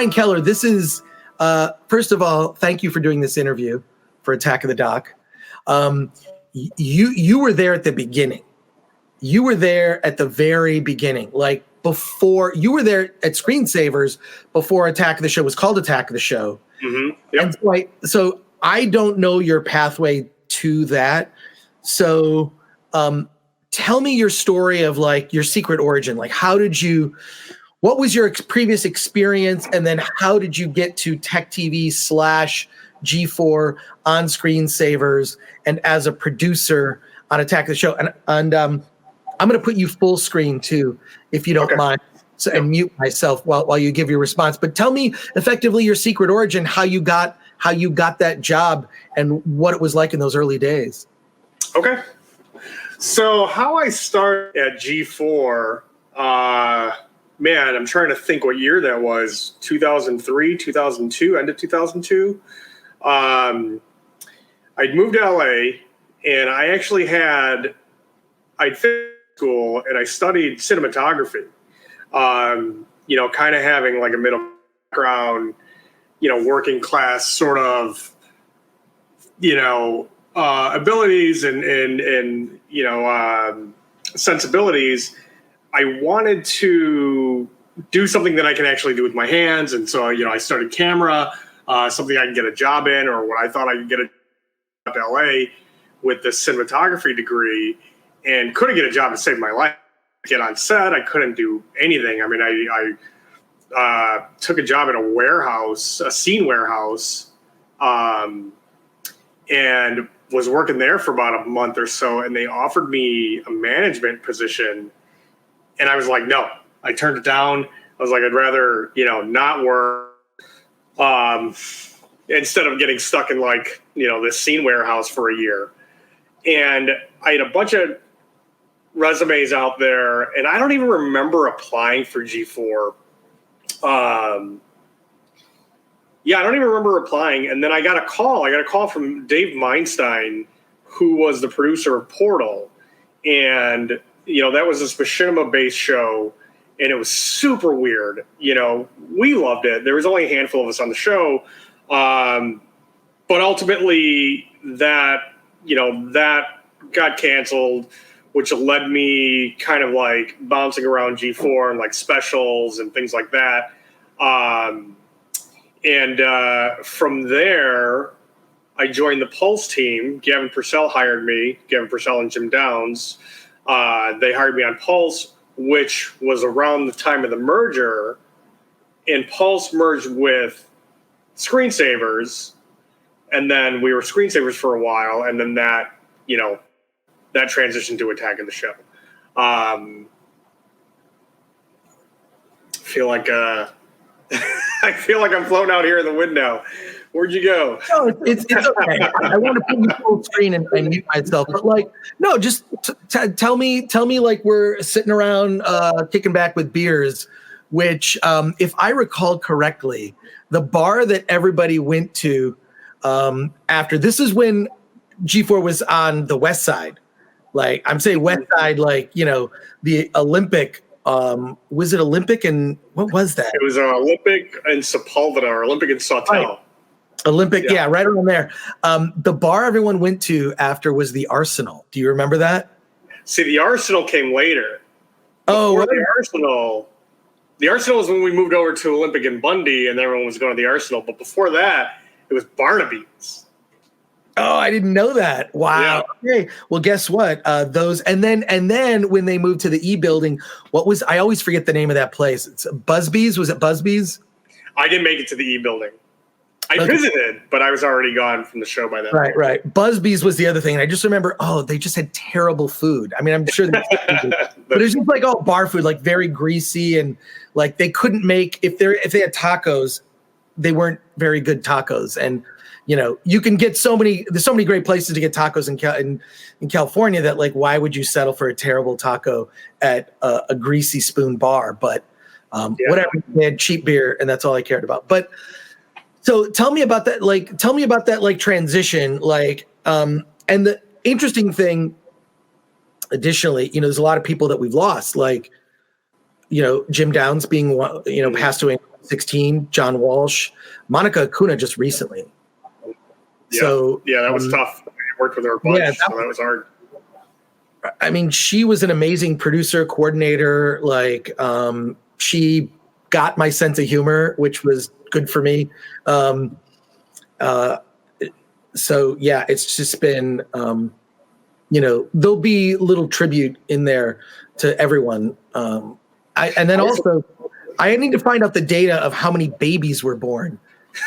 Brian Keller, this is, first of all, thank you for doing this interview for Attack of the Doc. You were there at the beginning. You were there at the very beginning, like before. You were there at Screensavers before Attack of the Show was called Attack of the Show. Mm-hmm. Yep. And so I don't know your pathway to that. So tell me your story of like your secret origin. Like, what was your previous experience? And then how did you get to Tech TV / G4 on Screensavers and as a producer on Attack of the Show? And I'm going to put you full screen too, if you don't mind. So, and mute myself while you give your response. But tell me effectively your secret origin, how you got that job and what it was like in those early days. Okay. So how I started at G4, man, I'm trying to think what year that was. 2003, 2002, end of 2002. I'd moved to LA, and I actually I'd finished school and I studied cinematography. Kind of having like a middle background, working class sort of, abilities and sensibilities. I wanted to do something that I can actually do with my hands. And so, I started camera, something I can get a job in, or what I thought I could get a job at LA with this cinematography degree, and couldn't get a job to save my life. Get on set, I couldn't do anything. I mean, I took a job at a scene warehouse, and was working there for about a month or so, and they offered me a management position, and I was like, no. I turned it down. I was like, I'd rather, not work, instead of getting stuck in like, this scene warehouse for a year. And I had a bunch of resumes out there, and I don't even remember applying for G4. I don't even remember applying. And then I got a call from Dave Meinstein, who was the producer of Portal. And, that was this machinima-based show, and it was super weird. We loved it. There was only a handful of us on the show. But ultimately that got canceled, which led me kind of like bouncing around G4 and like specials and things like that. From there, I joined the Pulse team. Gavin Purcell hired me, Gavin Purcell and Jim Downs. They hired me on Pulse, which was around the time of the merger. And Pulse merged with Screensavers. And then we were Screensavers for a while. And then that transitioned to Attack of the Show. I feel like I'm floating out here in the wind now. Where'd you go? No, it's okay. I want to put you full screen and mute myself, but just tell me like we're sitting around kicking back with beers, which if I recall correctly, the bar that everybody went to after this is when G4 was on the West Side. Like I'm saying West Side, the Olympic. Was it Olympic and what was that? It was Olympic and Sepulveda, or Olympic and Sawtell. Right. Olympic, yeah, right around there. The bar everyone went to after was the Arsenal. Do you remember that? See, the Arsenal came later. Oh, the Arsenal was when we moved over to Olympic and Bundy, and everyone was going to the Arsenal. But before that, it was Barnaby's. Oh, I didn't know that. Wow. Yeah. Okay. Well, guess what? Those and then when they moved to the E building, I always forget the name of that place. It's Busby's. Was it Busby's? I didn't make it to the E building. I visited, but I was already gone from the show by then. Right. Busby's was the other thing. And I just remember, they just had terrible food. I mean, I'm sure but it was just like all bar food, like very greasy, and like they couldn't make if they had tacos, they weren't very good tacos. And you can get there's so many great places to get tacos in California that like, why would you settle for a terrible taco at a greasy spoon bar? But whatever, they had cheap beer and that's all I cared about. But so tell me about that, like transition, and the interesting thing, additionally, there's a lot of people that we've lost, like, Jim Downs being, passed away in 16, John Walsh, Monica Acuna just recently. Yeah. So yeah, that was tough. I worked with her a bunch, so that was hard. I mean, she was an amazing producer, coordinator. Like, she got my sense of humor, which was good for me. So yeah, it's just been, there'll be little tribute in there to everyone. I need to find out the data of how many babies were born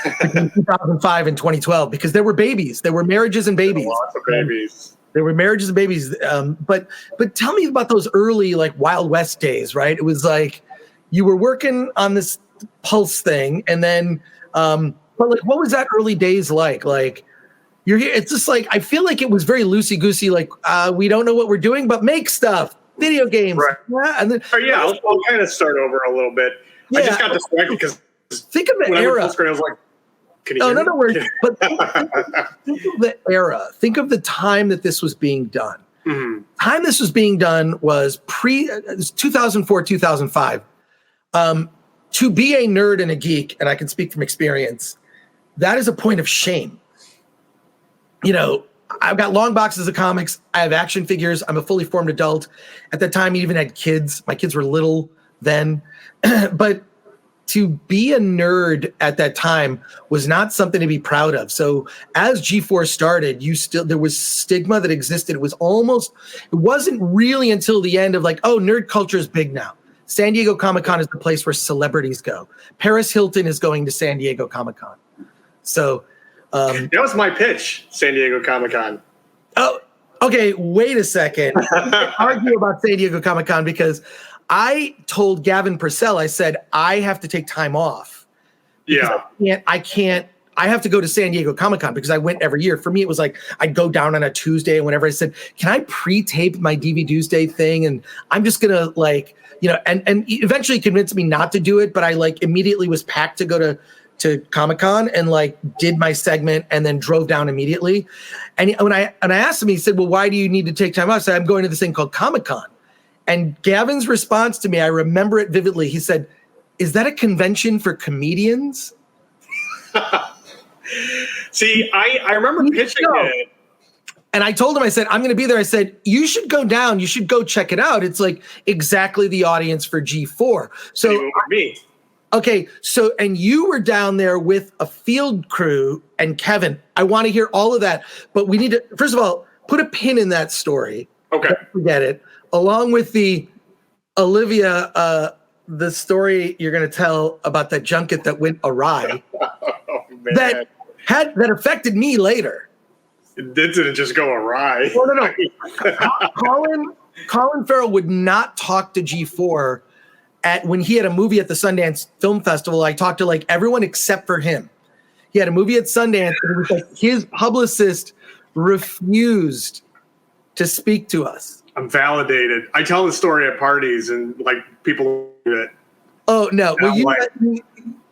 between 2005 and 2012, because there were babies, there were marriages and babies. Lots of babies. There were marriages and babies. But tell me about those early like Wild West days, right? It was like you were working on this Pulse thing, and then, but like, what was that early days like? Like, you're here. It's just like, I feel like it was very loosey goosey. Like, we don't know what we're doing, but make stuff, video games. Right. Yeah. And then, I'll kind of start over a little bit. Yeah. I just got distracted because think of the era. I was like, can you in other words, but think of the era. Think of the time that this was being done. Mm-hmm. Time this was being done was 2004, 2005. To be a nerd and a geek, and I can speak from experience, that is a point of shame. I've got long boxes of comics. I have action figures. I'm a fully formed adult. At that time, I even had kids. My kids were little then. But to be a nerd at that time was not something to be proud of. So as G4 started, there was stigma that existed. It wasn't really until the end of like, oh, nerd culture is big now. San Diego Comic-Con is the place where celebrities go. Paris Hilton is going to San Diego Comic-Con. So that was my pitch, San Diego Comic-Con. Oh, okay. Wait a second. Argue about San Diego Comic-Con because I told Gavin Purcell, I said, I have to take time off. Yeah. I have to go to San Diego Comic-Con because I went every year. For me, it was like, I'd go down on a Tuesday, and whenever I said, can I pre-tape my DVD Tuesday thing? And I'm just going to like, and eventually convinced me not to do it. But I like immediately was packed to go to Comic-Con and like did my segment and then drove down immediately. And when I asked him, he said, well, why do you need to take time off? I said, I'm going to this thing called Comic-Con. And Gavin's response to me, I remember it vividly. He said, is that a convention for comedians? See, I remember pitching it. And I told him, I said, I'm going to be there. I said, you should go down. You should go check it out. It's like exactly the audience for G4. So me. Okay. So, and you were down there with a field crew and Kevin. I want to hear all of that, but we need to, first of all, put a pin in that story. Okay. Don't forget it. Along with the Olivia, the story you're going to tell about that junket that went awry. that affected me later. It didn't just go awry. No. Colin Farrell would not talk to G4 when he had a movie at the Sundance Film Festival. I talked to like everyone except for him. He had a movie at Sundance, and it was like his publicist refused to speak to us. I'm validated. I tell the story at parties, and like people do it. Oh no! Well,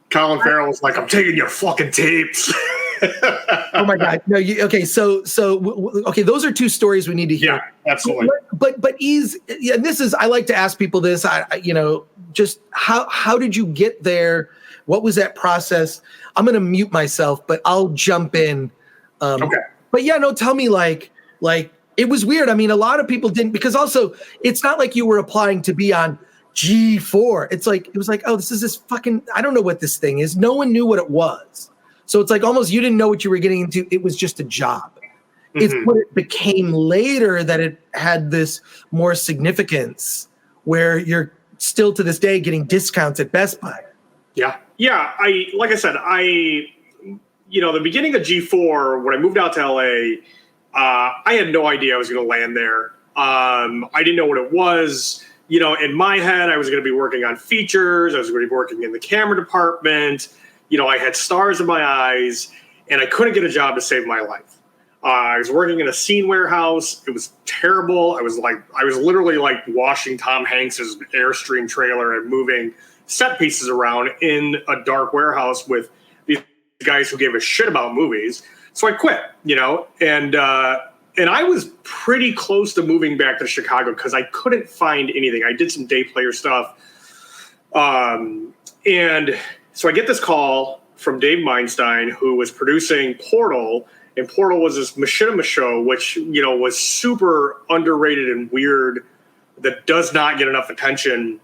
Colin Farrell was like, "I'm taking your fucking tapes." Oh my God! No, okay. So okay. Those are two stories we need to hear. Yeah, absolutely. But this is. I like to ask people this. Just how did you get there? What was that process? I'm going to mute myself, but I'll jump in. Okay. But yeah, no. Tell me, like it was weird. I mean, a lot of people didn't, because also it's not like you were applying to be on G4. It was like, oh, this is this fucking, I don't know what this thing is. No one knew what it was. So it's like almost you didn't know what you were getting into. It was just a job. Mm-hmm. It's what it became later that it had this more significance where you're still to this day getting discounts at Best Buy. Yeah. Yeah. Like I said, the beginning of G4, when I moved out to LA, I had no idea I was going to land there. I didn't know what it was. In my head, I was going to be working on features. I was going to be working in the camera department. I had stars in my eyes, and I couldn't get a job to save my life. I was working in a scene warehouse. It was terrible. I was literally like washing Tom Hanks's Airstream trailer and moving set pieces around in a dark warehouse with these guys who gave a shit about movies. So I quit, and I was pretty close to moving back to Chicago because I couldn't find anything. I did some day player stuff. And So I get this call from Dave Meinstein, who was producing Portal, and Portal was this machinima show, which, was super underrated and weird, that does not get enough attention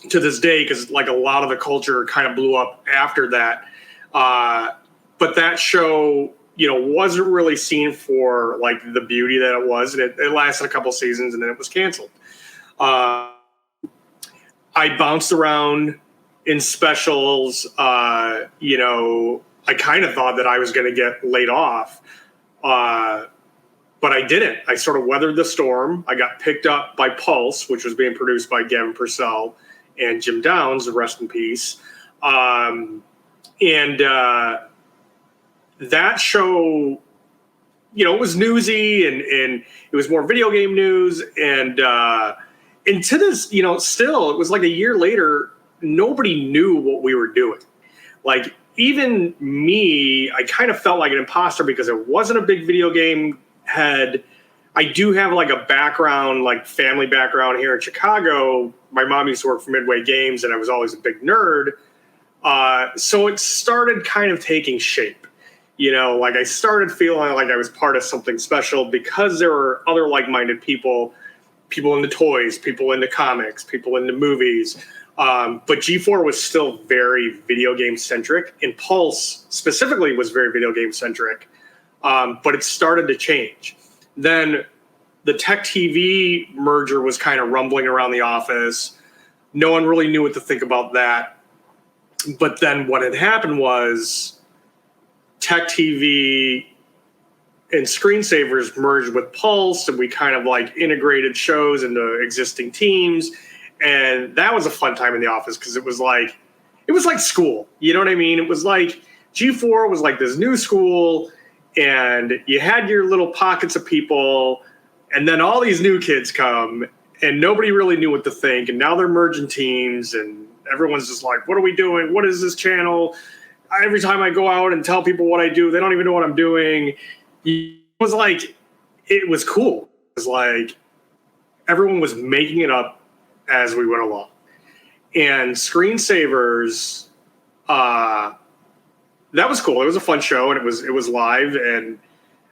to this day, because like a lot of the culture kind of blew up after that. But that show, wasn't really seen for like the beauty that it was, and it lasted a couple seasons and then it was canceled. I bounced around in specials. I kind of thought that I was going to get laid off, but I didn't. I sort of weathered the storm. I got picked up by Pulse, which was being produced by Gavin Purcell and Jim Downs, rest in peace. That show, it was newsy and it was more video game news. And to this, still, it was like a year later, nobody knew what we were doing. Like, even me, I kind of felt like an imposter because it wasn't a big video game head. I do have like a background, like family background here in Chicago. My mom used to work for Midway Games and I was always a big nerd. So it started kind of taking shape. Like I started feeling like I was part of something special because there were other like-minded people into toys, people into comics, people into movies. But G4 was still very video game centric, and Pulse specifically was very video game centric. But it started to change. Then the Tech TV merger was kind of rumbling around the office. No one really knew what to think about that. But then what had happened was Tech TV and Screensavers merged with Pulse, and we kind of like integrated shows into existing teams. And that was a fun time in the office because it was like school. You know what I mean? It was like G4 was like this new school, and you had your little pockets of people, and then all these new kids come, and nobody really knew what to think. And now they're merging teams, and everyone's just like, what are we doing? What is this channel? Every time I go out and tell people what I do, they don't even know what I'm doing. It was like, it was cool. It was like everyone was making it up as we went along. And Screensavers, that was cool. It was a fun show, and it was live. And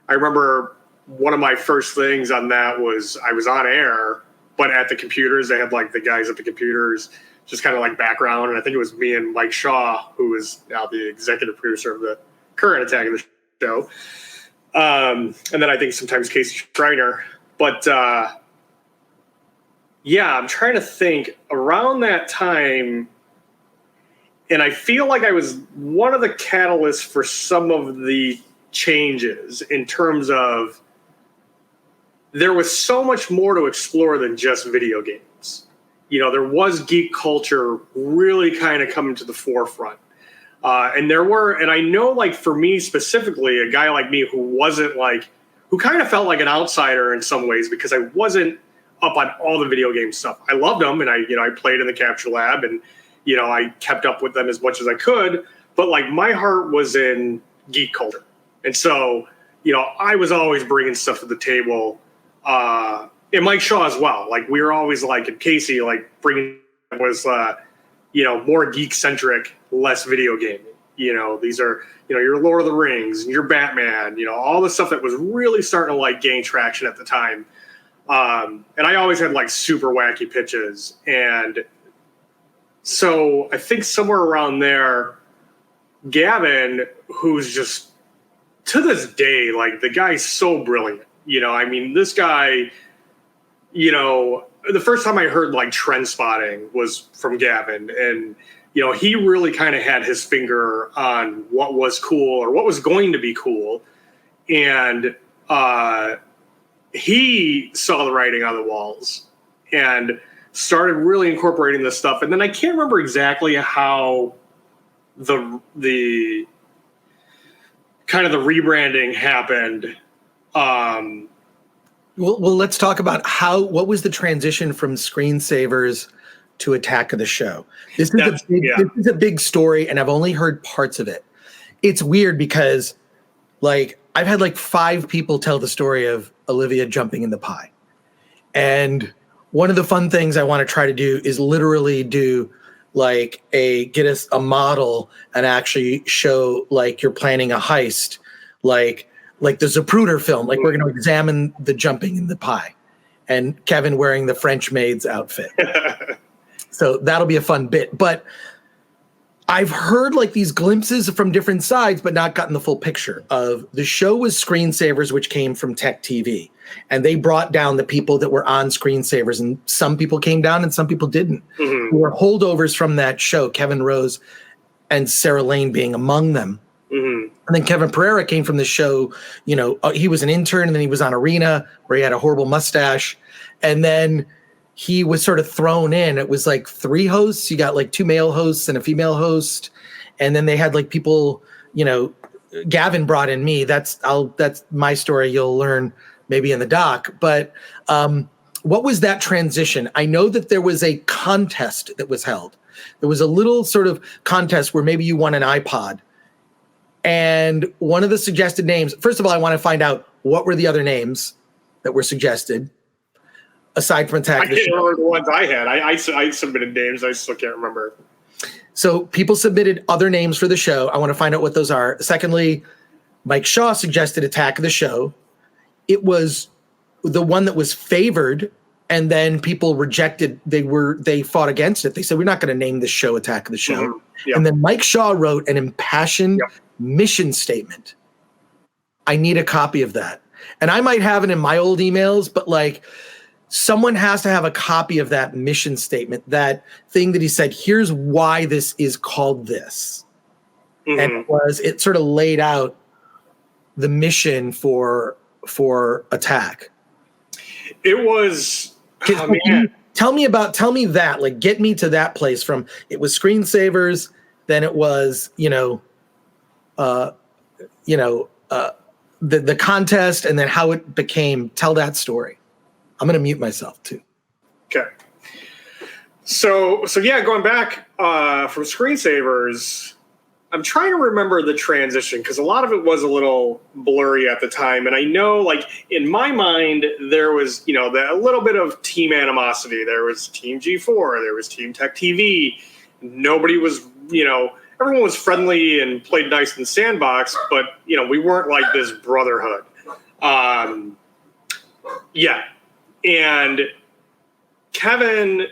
I remember one of my first things on that was I was on air, but at the computers, they had like the guys at the computers just kind of like background. And I think it was me and Mike Shaw, who is now the executive producer of the current Attack of the Show. And then I think sometimes Casey Schreiner. But yeah, I'm trying to think around that time. And I feel like I was one of the catalysts for some of the changes in terms of there was so much more to explore than just video games. There was geek culture really kind of coming to the forefront. And I know, like, for me specifically, a guy like me who kind of felt like an outsider in some ways because I wasn't up on all the video game stuff. I loved them, and I played in the Capture Lab, and I kept up with them as much as I could, but like my heart was in geek culture. And so, I was always bringing stuff to the table, and Mike Shaw as well. Like we were always like, and Casey, like bringing was, more geek centric, less video gaming. These are, your Lord of the Rings and your Batman, all the stuff that was really starting to like gain traction at the time. And I always had like super wacky pitches. And so I think somewhere around there, Gavin, who's just to this day, like the guy's so brilliant. This guy, the first time I heard like trend spotting was from Gavin, and, he really kind of had his finger on what was cool or what was going to be cool. And, he saw the writing on the walls and started really incorporating this stuff. And then I can't remember exactly how the kind of the rebranding happened. Well, let's talk about what was the transition from Screensavers to Attack of the Show. This is a big story, and I've only heard parts of it. It's weird because, like, I've had like 5 people tell the story of Olivia jumping in the pie. And one of the fun things I want to try to do is literally do get us a model and actually show like you're planning a heist, like the Zapruder film, like we're going to examine the jumping in the pie, and Kevin wearing the French maid's outfit. So that'll be a fun bit. But I've heard like these glimpses from different sides, but not gotten the full picture of the show. Was Screensavers, which came from Tech TV, and they brought down the people that were on Screensavers, and some people came down and some people didn't. Who were holdovers from that show, Kevin Rose and Sarah Lane being among them. And then Kevin Pereira came from the show. You know, he was an intern, and then he was on Arena, where he had a horrible mustache, and then he was sort of thrown in. It was like 3 hosts. You got like 2 male hosts and a female host. And then they had like people, you know, Gavin brought in me. That's my story. You'll learn maybe in the doc. But what was that transition? I know that there was a contest that was held. There was a little sort of contest where maybe you won an iPod. And one of the suggested names, first of all, I want to find out what were the other names that were suggested. Aside from Attack I can't remember the ones I had. I submitted names. I still can't remember. So people submitted other names for the show. I want to find out what those are. Secondly, Mike Shaw suggested Attack of the Show. It was the one that was favored, and then people rejected. They fought against it. They said, we're not going to name this show Attack of the Show. Yep. And then Mike Shaw wrote an impassioned mission statement. I need a copy of that. And I might have it in my old emails, but like, someone has to have a copy of that mission statement, that thing that he said, here's why this is called this. And it sort of laid out the mission for Attack. It was, tell me that, like, get me to that place from, it was Screensavers, then it was, the contest, and then how it became, tell that story. I'm going to mute myself too. Okay. So yeah, going back from Screensavers, I'm trying to remember the transition because a lot of it was a little blurry at the time. And I know, like, in my mind, there was, a little bit of team animosity. There was Team G4, there was Team Tech TV. Nobody was, everyone was friendly and played nice in the sandbox, but, we weren't like this brotherhood. Yeah. And Kevin,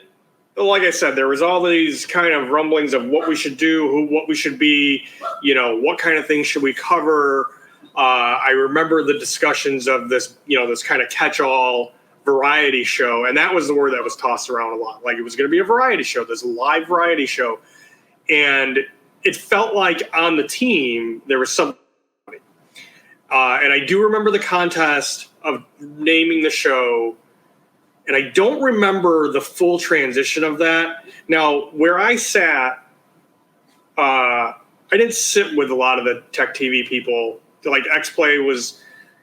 like I said, there was all these kind of rumblings of what we should do, what we should be, what kind of things should we cover. I remember the discussions of this, this kind of catch-all variety show. And that was the word that was tossed around a lot. Like, it was going to be a variety show, this live variety show. And it felt like on the team, there was something. And I do remember the contest of naming the show. And I don't remember the full transition of that. Now, where I sat, I didn't sit with a lot of the Tech TV people. Like, X-Play was,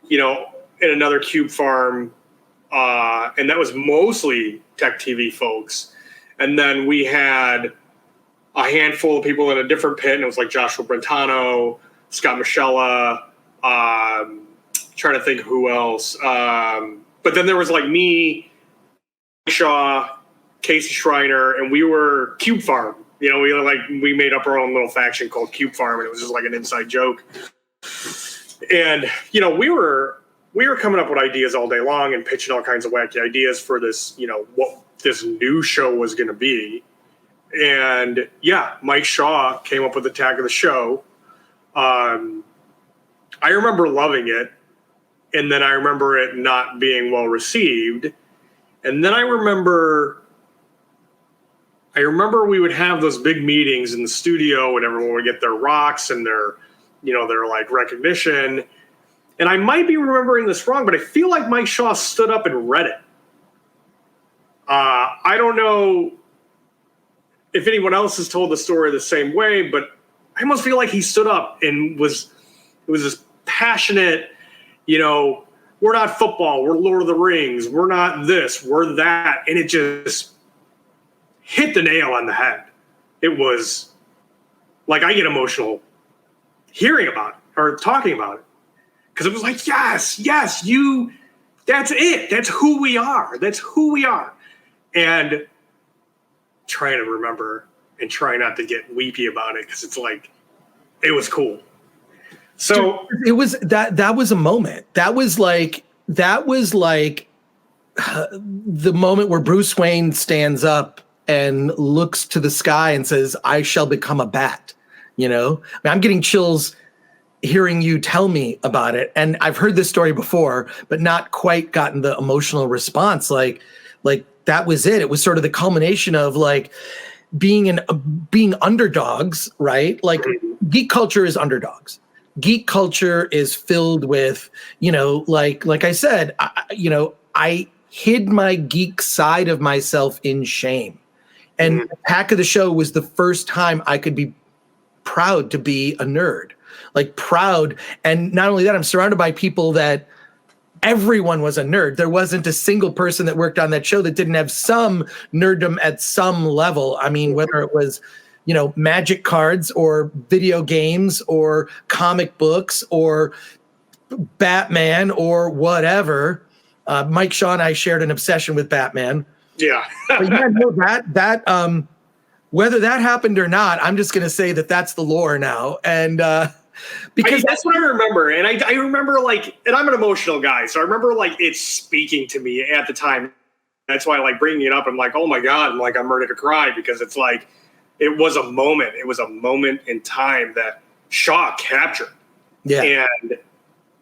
in another cube farm, and that was mostly Tech TV folks. And then we had a handful of people in a different pit, and it was like Joshua Brentano, Scott Michella, trying to think who else. But then there was like me, Shaw, Casey Schreiner, and we were Cube Farm. We made up our own little faction called Cube Farm, and it was just like an inside joke. And we were coming up with ideas all day long and pitching all kinds of wacky ideas for this, what this new show was going to be. And yeah, Mike Shaw came up with the Attack of the Show. I remember loving it, and then I remember it not being well received. And then I remember we would have those big meetings in the studio and everyone would get their rocks and their like recognition. And I might be remembering this wrong, but I feel like Mike Shaw stood up and read it. I don't know if anyone else has told the story the same way, but I almost feel like he stood up and it was this passionate, we're not football, we're Lord of the Rings, we're not this, we're that. And it just hit the nail on the head. It was like, I get emotional hearing about it or talking about it. Because it was like, yes, that's it. That's who we are. And trying to remember and try not to get weepy about it because it's like, it was cool. So it was that was a moment. That was like the moment where Bruce Wayne stands up and looks to the sky and says, "I shall become a bat." You know, I mean, I'm getting chills hearing you tell me about it. And I've heard this story before, but not quite gotten the emotional response. Like that was it. It was sort of the culmination of like being underdogs, right? Like geek culture is underdogs. Geek culture is filled with, you know, like I said, I hid my geek side of myself in shame. And Attack of the Show was the first time I could be proud to be a nerd, like proud. And not only that, I'm surrounded by people that everyone was a nerd. There wasn't a single person that worked on that show that didn't have some nerddom at some level. I mean, whether it was, you know, magic cards or video games or comic books or Batman or whatever. Mike Shaw and I shared an obsession with Batman. Yeah. But yeah, no, that whether that happened or not, I'm just going to say that that's the lore now. And because that's what I remember. And I remember like, and I'm an emotional guy. So I remember like it speaking to me at the time. That's why I like bringing it up. I'm like, oh my God, I'm ready to cry because it's like, it was a moment. It was a moment in time that Shaw captured. Yeah. And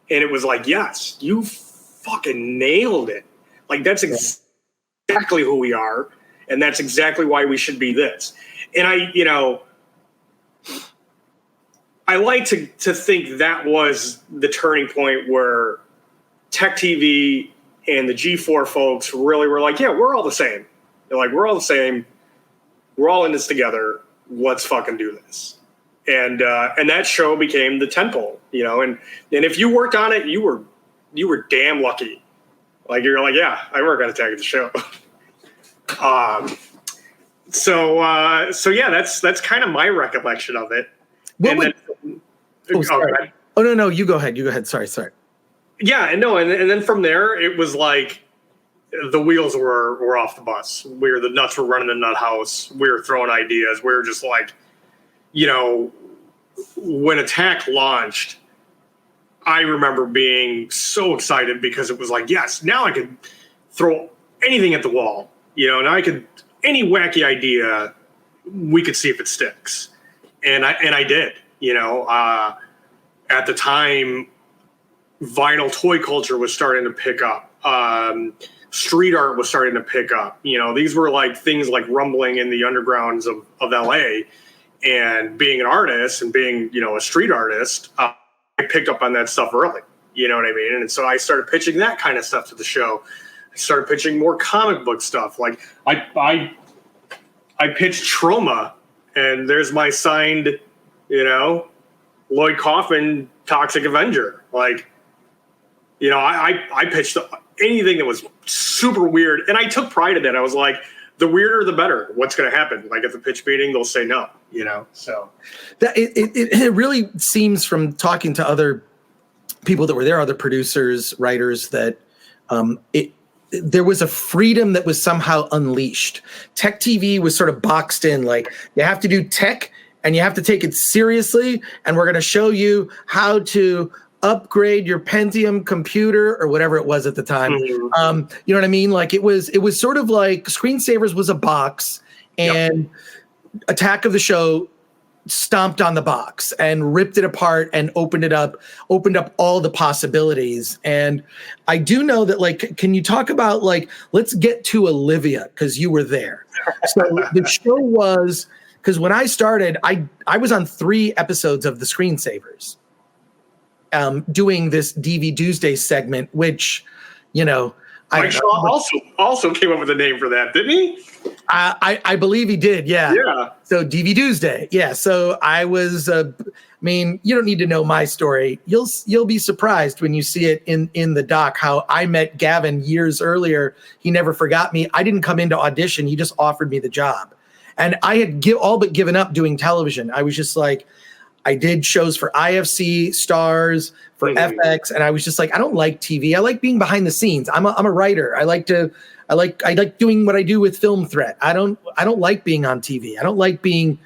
it was like, yes, you fucking nailed it. Like that's exactly who we are. And that's exactly why we should be this. And I like to think that was the turning point where Tech TV and the G4 folks really were like, yeah, we're all the same. They're like, we're all the same. We're all in this together. Let's fucking do this. And that show became the tentpole, you know, and if you worked on it, you were damn lucky. Like you're like, yeah, I work on Attack of the Show. So yeah, that's kind of my recollection of it. Sorry. Oh no, you go ahead. Sorry. Yeah, and then from there it was like the wheels were off the bus. The nuts were running the nut house. We were throwing ideas. We were just like, you know, when Attack launched, I remember being so excited because it was like, yes, now I could throw anything at the wall. You know, now any wacky idea, we could see if it sticks. And I did, you know, at the time, vinyl toy culture was starting to pick up. Street art was starting to pick up. You know, these were like things like rumbling in the undergrounds of LA. And being an artist and being, you know, a street artist, I picked up on that stuff early. You know what I mean? And so I started pitching that kind of stuff to the show. I started pitching more comic book stuff. Like I pitched Trauma, and there's my signed, you know, Lloyd Kaufman Toxic Avenger. Like, you know, I pitched anything that was super weird, and I took pride in that. I was like, the weirder, the better. What's going to happen? Like at the pitch meeting, they'll say no, you know? So that it really seems from talking to other people that were there, other producers, writers, that there was a freedom that was somehow unleashed. Tech TV was sort of boxed in, like you have to do tech and you have to take it seriously. And we're going to show you how to upgrade your Pentium computer or whatever it was at the time. Mm-hmm. You know what I mean? Like it was sort of like Screensavers was a box, and Attack of the Show stomped on the box and ripped it apart and opened up all the possibilities. And I do know that, like, can you talk about, like, let's get to Olivia, because you were there. So the show was, because when I started, I was on 3 episodes of the Screensavers, doing this DV Tuesday segment, which, you know, Mike Shaw also came up with a name for that, didn't he? I believe he did. Yeah. Yeah. So DV Tuesday. Yeah. So I was, I mean, you don't need to know my story. You'll be surprised when you see it in the doc, how I met Gavin years earlier. He never forgot me. I didn't come in to audition. He just offered me the job. And I had all but given up doing television. I was just like, I did shows for IFC, Stars, for FX, and I was just like, I don't like TV. I like being behind the scenes. I'm a writer. I like doing what I do with Film Threat. I don't like being on TV. I don't like being,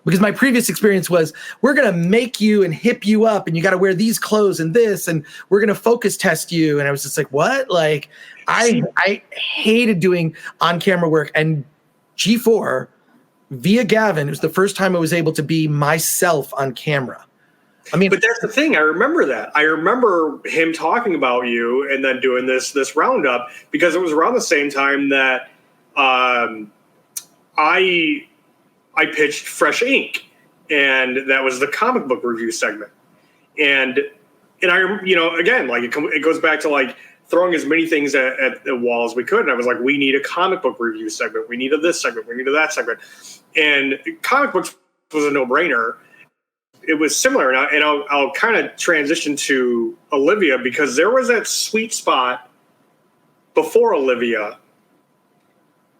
because my previous experience was, we're going to make you and hip you up and you got to wear these clothes and this, and we're going to focus test you. And I was just like, what? Like, I hated doing on-camera work. And G4, via Gavin, it was the first time I was able to be myself on camera. I mean, but that's the thing. I remember that. I remember him talking about you and then doing this roundup, because it was around the same time that I pitched Fresh Ink, and that was the comic book review segment. And I, again, like it goes back to like throwing as many things at the wall as we could. And I was like, we need a comic book review segment. We needed this segment. We needed that segment. And comic books was a no-brainer. It was similar. And I'll kind of transition to Olivia, because there was that sweet spot before Olivia.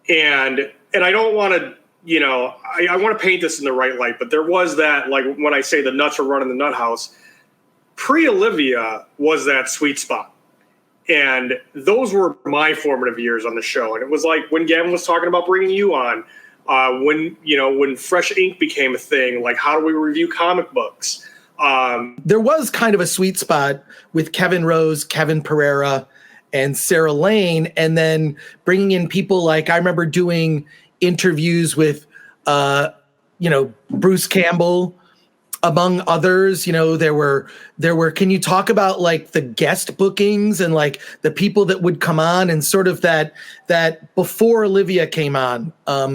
And I don't want to, I want to paint this in the right light, but there was that, like when I say the nuts are running the nut house, pre-Olivia was that sweet spot. And those were my formative years on the show. And it was like when Gavin was talking about bringing you on, when Fresh Ink became a thing, like how do we review comic books? There was kind of a sweet spot with Kevin Rose, Kevin Pereira, and Sarah Lane, and then bringing in people like, I remember doing interviews with, Bruce Campbell, among others. There were, can you talk about like the guest bookings and like the people that would come on, and sort of that before Olivia came on,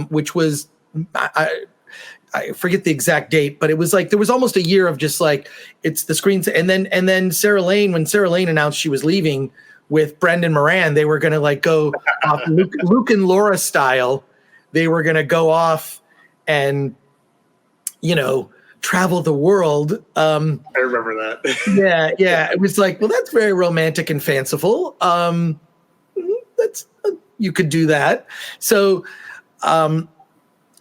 which was, I forget the exact date, but it was like, there was almost a year of just like, it's the screens. And then Sarah Lane, when Sarah Lane announced she was leaving with Brendan Moran, they were going to like go off Luke and Laura style. They were going to go off and, travel the world. I remember that. Yeah. It was like, well, that's very romantic and fanciful. That's you could do that. So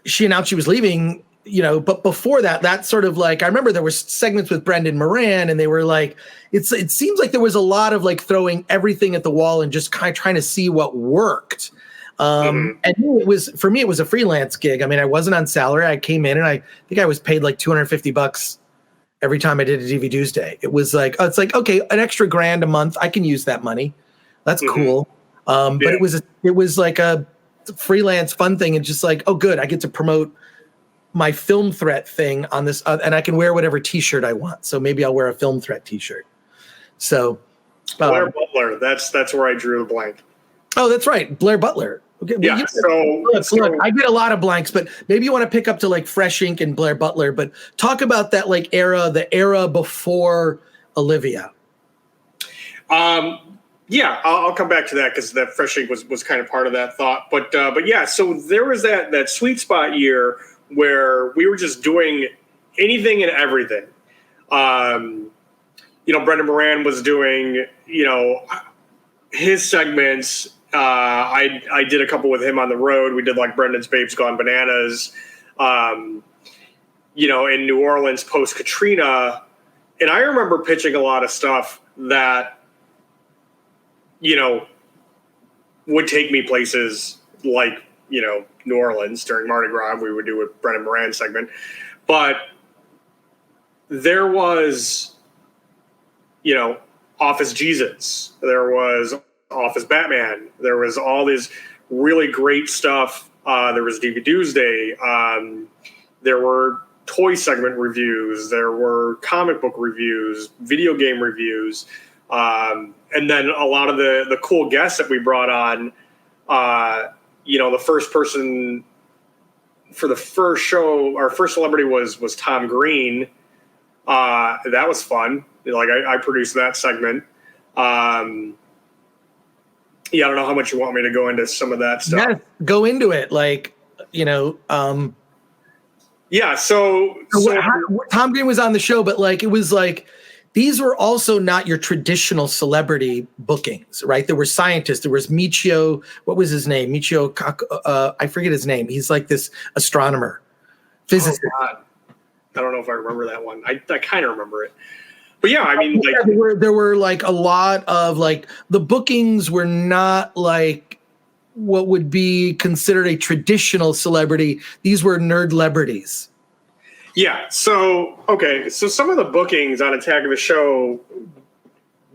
she announced she was leaving, but before that sort of like, I remember there were segments with Brendan Moran, and they were like, it seems like there was a lot of like throwing everything at the wall and just kind of trying to see what worked. And it was, for me, it was a freelance gig. I mean, I wasn't on salary. I came in and I think I was paid like $250 every time I did a TV Tuesday. It was like, it's like, okay, an extra $1,000 a month. I can use that money. That's cool. But it was like a freelance fun thing. And just like, oh, good. I get to promote my Film Threat thing on this, and I can wear whatever t-shirt I want. So maybe I'll wear a Film Threat t-shirt. So Blair Butler, that's where I drew the blank. Oh, that's right. Blair Butler. Okay. Yeah. Look, I get a lot of blanks, but maybe you want to pick up to like Fresh Ink and Blair Butler, but talk about that like the era before Olivia. Yeah, I'll come back to that, because that Fresh Ink was kind of part of that thought. But yeah, so there was that sweet spot year where we were just doing anything and everything. Brendan Moran was doing, his segments. I did a couple with him on the road. We did like Brendan's Babes Gone Bananas, in New Orleans post Katrina. And I remember pitching a lot of stuff that, would take me places like, New Orleans during Mardi Gras. We would do a Brendan Moran segment. But there was, Office Jesus. There was Office Batman. There was all this really great stuff. There was DVD Tuesday. There were toy segment reviews. There were comic book reviews, video game reviews. And then a lot of the cool guests that we brought on, the first person for the first show, our first celebrity was Tom Green. That was fun. Like I produced that segment. Yeah, I don't know how much you want me to go into some of that stuff. Yeah, go into it. Like, Yeah, so Tom Green was on the show, but like it was like these were also not your traditional celebrity bookings, right? There were scientists. There was Michio. What was his name? Michio. I forget his name. He's like this astronomer, physicist. Oh, I don't know if I remember that one. I kind of remember it. But yeah, I mean, like there were like a lot of like the bookings were not like what would be considered a traditional celebrity. These were nerd-lebrities. Yeah. So, okay. So some of the bookings on Attack of the Show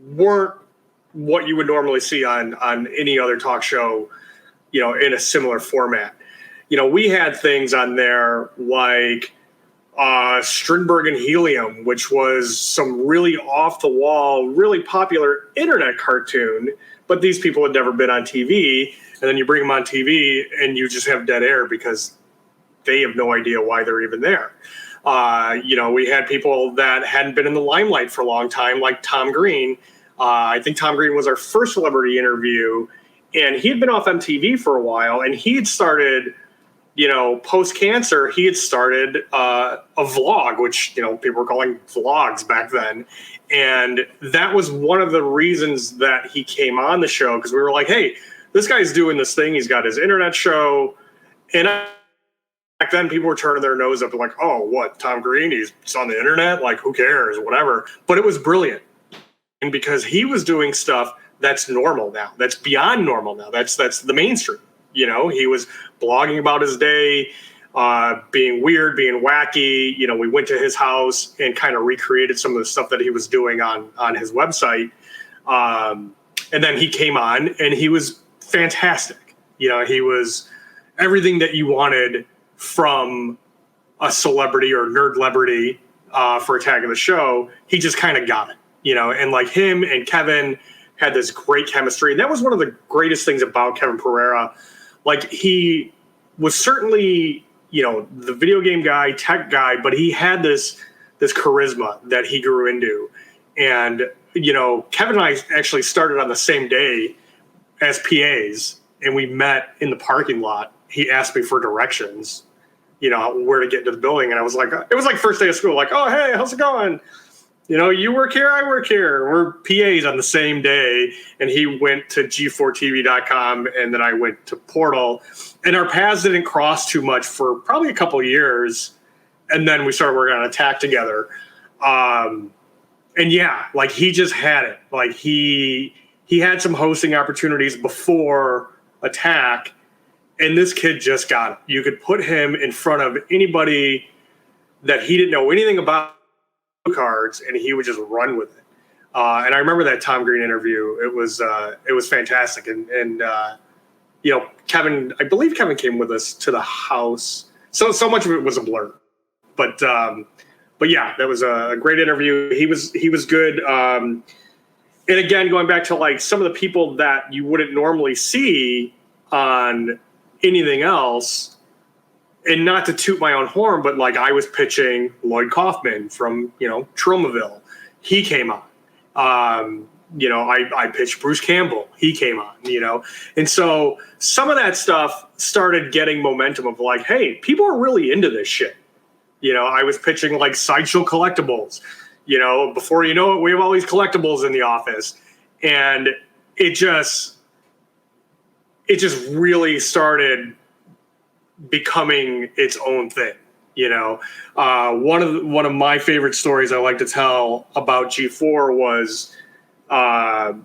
weren't what you would normally see on any other talk show, you know, in a similar format. You know, we had things on there like Strindberg and Helium, which was some really off the wall, really popular internet cartoon, but these people had never been on TV. And then you bring them on TV and you just have dead air because they have no idea why they're even there. You know, we had people that hadn't been in the limelight for a long time, like Tom Green. I think Tom Green was our first celebrity interview, and he had been off MTV for a while, and he had started, you know, post-cancer, he had started a vlog, which, you know, people were calling vlogs back then. And that was one of the reasons that he came on the show, because we were like, hey, this guy's doing this thing. He's got his internet show. And back then, people were turning their nose up like, oh, what, Tom Green? He's on the internet? Like, who cares? Whatever. But it was brilliant. And because he was doing stuff that's normal now, that's beyond normal now. That's the mainstream. You know, he was blogging about his day, being weird, being wacky. You know, we went to his house and kind of recreated some of the stuff that he was doing on his website. And then he came on and he was fantastic. You know, he was everything that you wanted from a celebrity or nerd-lebrity for Attack of the Show. He just kind of got it, you know, and like him and Kevin had this great chemistry. And that was one of the greatest things about Kevin Pereira. Like, he was certainly, you know, the video game guy, tech guy, but he had this charisma that he grew into. And, you know, Kevin and I actually started on the same day as PAs, and we met in the parking lot. He asked me for directions, you know, where to get into the building. And I was like, it was like first day of school, like, oh, hey, how's it going? You know, you work here, I work here. We're PAs on the same day. And he went to G4TV.com, and then I went to Portal. And our paths didn't cross too much for probably a couple of years. And then we started working on Attack together. And yeah, like, he just had it. Like, he had some hosting opportunities before Attack, and this kid just got it. You could put him in front of anybody that he didn't know anything about cards, and he would just run with it. And I remember that Tom Green interview. It was fantastic. And you know, Kevin, I believe Kevin came with us to the house. So much of it was a blur. But yeah, that was a great interview. He was good. And again, going back to like some of the people that you wouldn't normally see on anything else, and not to toot my own horn, but like I was pitching Lloyd Kaufman from, you know, Tromaville. He came on. You know, I pitched Bruce Campbell. He came on, you know. And so some of that stuff started getting momentum of like, hey, people are really into this shit. You know, I was pitching like Sideshow Collectibles. You know, before you know it, we have all these collectibles in the office. And it just really started becoming its own thing. You know, one of my favorite stories I like to tell about G4 was, like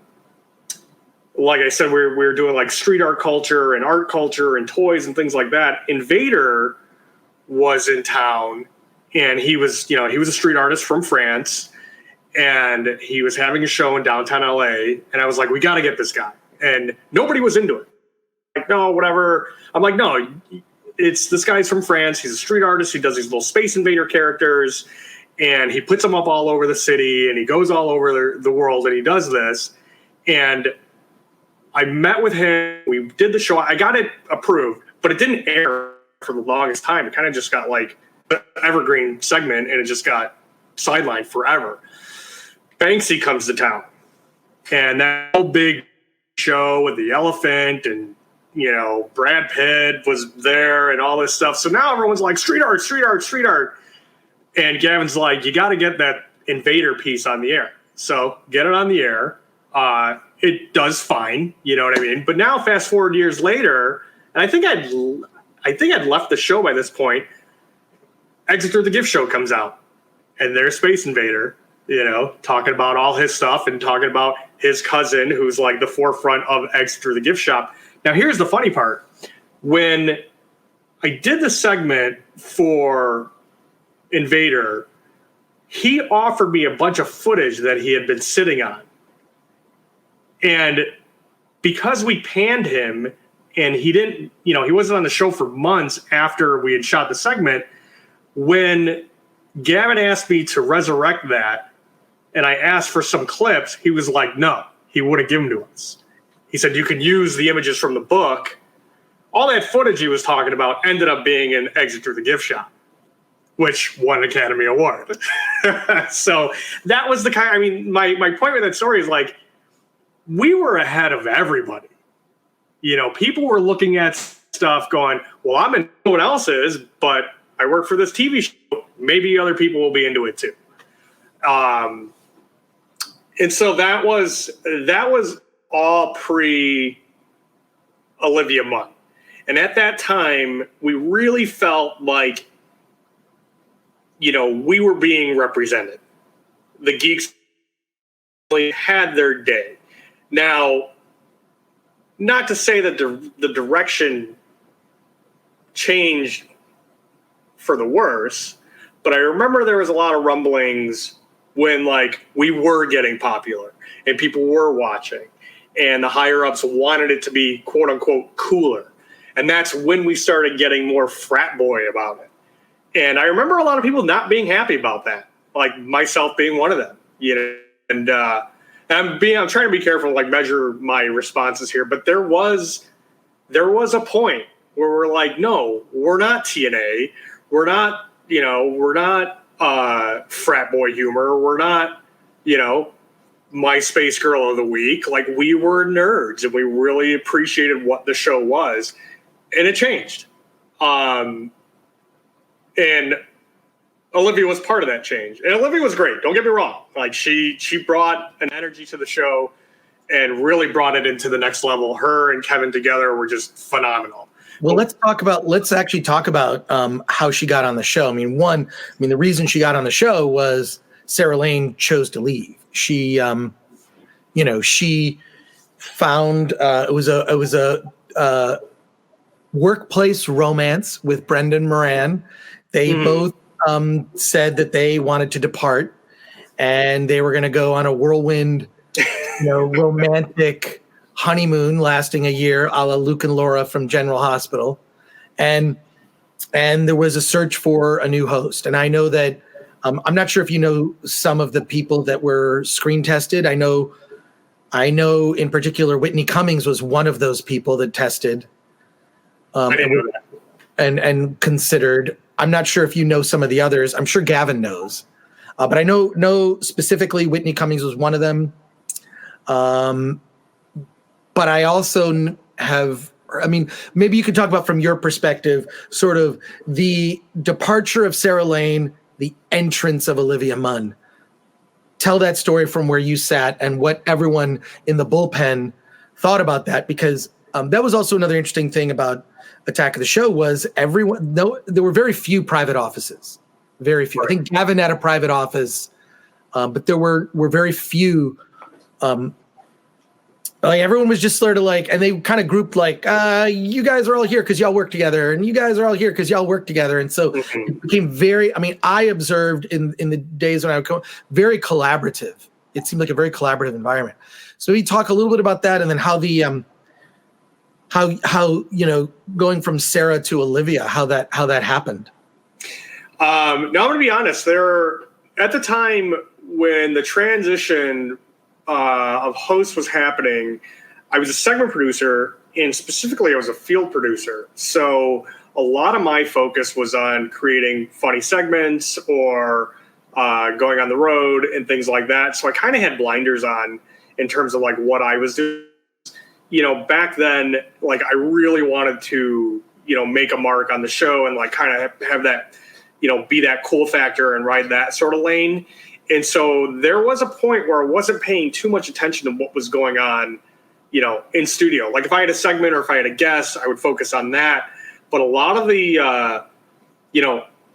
I said, we were doing like street art culture and art culture and toys and things like that. Invader was in town, and he was a street artist from France, and he was having a show in downtown LA. And I was like, we got to get this guy. And nobody was into it. Like, no, whatever. I'm like, no, it's this guy's from France. He's a street artist. He does these little Space Invader characters, and he puts them up all over the city, and he goes all over the world, and he does this. And I met with him. We did the show. I got it approved, but it didn't air for the longest time. It kind of just got like an evergreen segment, and it just got sidelined forever. Banksy comes to town, and that whole big show with the elephant, and you know, Brad Pitt was there and all this stuff. So now everyone's like, street art, street art, street art. And Gavin's like, you got to get that Invader piece on the air. So get it on the air. It does fine. You know what I mean? But now fast forward years later, and I think I'd left the show by this point. Exit Through the Gift Show comes out, and there's Space Invader, talking about all his stuff and talking about his cousin, who's like the forefront of Exit Through the Gift Shop. Now, here's the funny part. When I did the segment for Invader, he offered me a bunch of footage that he had been sitting on. And because we panned him and he didn't, he wasn't on the show for months after we had shot the segment, when Gavin asked me to resurrect that and I asked for some clips, he was like, no, he wouldn't give them to us. He said, you can use the images from the book. All that footage he was talking about ended up being an Exit Through the Gift Shop, which won an Academy Award. So that was the kind, my point with that story is like, we were ahead of everybody. People were looking at stuff going, well, I'm in, no one else is, but I work for this TV show. Maybe other people will be into it too. And so that was all pre Olivia Munn. And at that time, we really felt like, we were being represented. The geeks had their day. Now, not to say that the direction changed for the worse, but I remember there was a lot of rumblings when we were getting popular and people were watching and the higher ups wanted it to be quote unquote cooler. And that's when we started getting more frat boy about it. And I remember a lot of people not being happy about that, like myself being one of them, and I'm trying to be careful, measure my responses here, but there was a point where we're like, no, we're not TNA. We're not frat boy humor. We're not, MySpace Girl of the Week. We were nerds and we really appreciated what the show was, and it changed. And Olivia was part of that change. And Olivia was great. Don't get me wrong. She brought an energy to the show and really brought it into the next level. Her and Kevin together were just phenomenal. Well, let's actually talk about how she got on the show. The reason she got on the show was Sarah Lane chose to leave. She, she found it was a workplace romance with Brendan Moran. They both said that they wanted to depart and they were going to go on a whirlwind, romantic honeymoon lasting a year, a la Luke and Laura from General Hospital. And there was a search for a new host. And I know that, I'm not sure if you know some of the people that were screen tested. I know in particular, Whitney Cummings was one of those people that tested and considered. I'm not sure if you know some of the others. I'm sure Gavin knows. But I know specifically Whitney Cummings was one of them. But I also maybe you could talk about from your perspective, sort of the departure of Sarah Lane, the entrance of Olivia Munn. Tell that story from where you sat and what everyone in the bullpen thought about that, because that was also another interesting thing about Attack of the Show was there were very few private offices, very few. Right. I think Gavin had a private office, but there were very few. Everyone was just sort of and they kind of grouped you guys are all here because y'all work together, and you guys are all here because y'all work together, and so it became very. I observed in the days when I would come very collaborative. It seemed like a very collaborative environment. So we talk a little bit about that, and then how the how going from Sarah to Olivia, how that happened. Now I'm going to be honest. At the time when the transition of host was happening, I was a segment producer, and specifically I was a field producer. So a lot of my focus was on creating funny segments or going on the road and things like that. So I kind of had blinders on in terms of what I was doing. Back then, I really wanted to, make a mark on the show and kind of have that, be that cool factor and ride that sort of lane. And so there was a point where I wasn't paying too much attention to what was going on, in studio. If I had a segment or if I had a guest, I would focus on that. But a lot of the,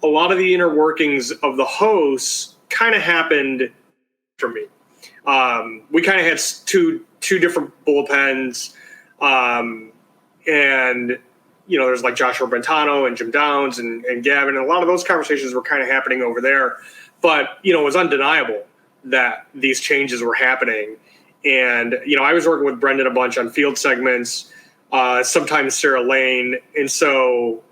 a lot of the inner workings of the hosts kind of happened for me. We kind of had two different bullpens, and there's like Joshua Brentano and Jim Downs and Gavin, and a lot of those conversations were kind of happening over there. But it was undeniable that these changes were happening, and I was working with Brendan a bunch on field segments, sometimes Sarah Lane, and so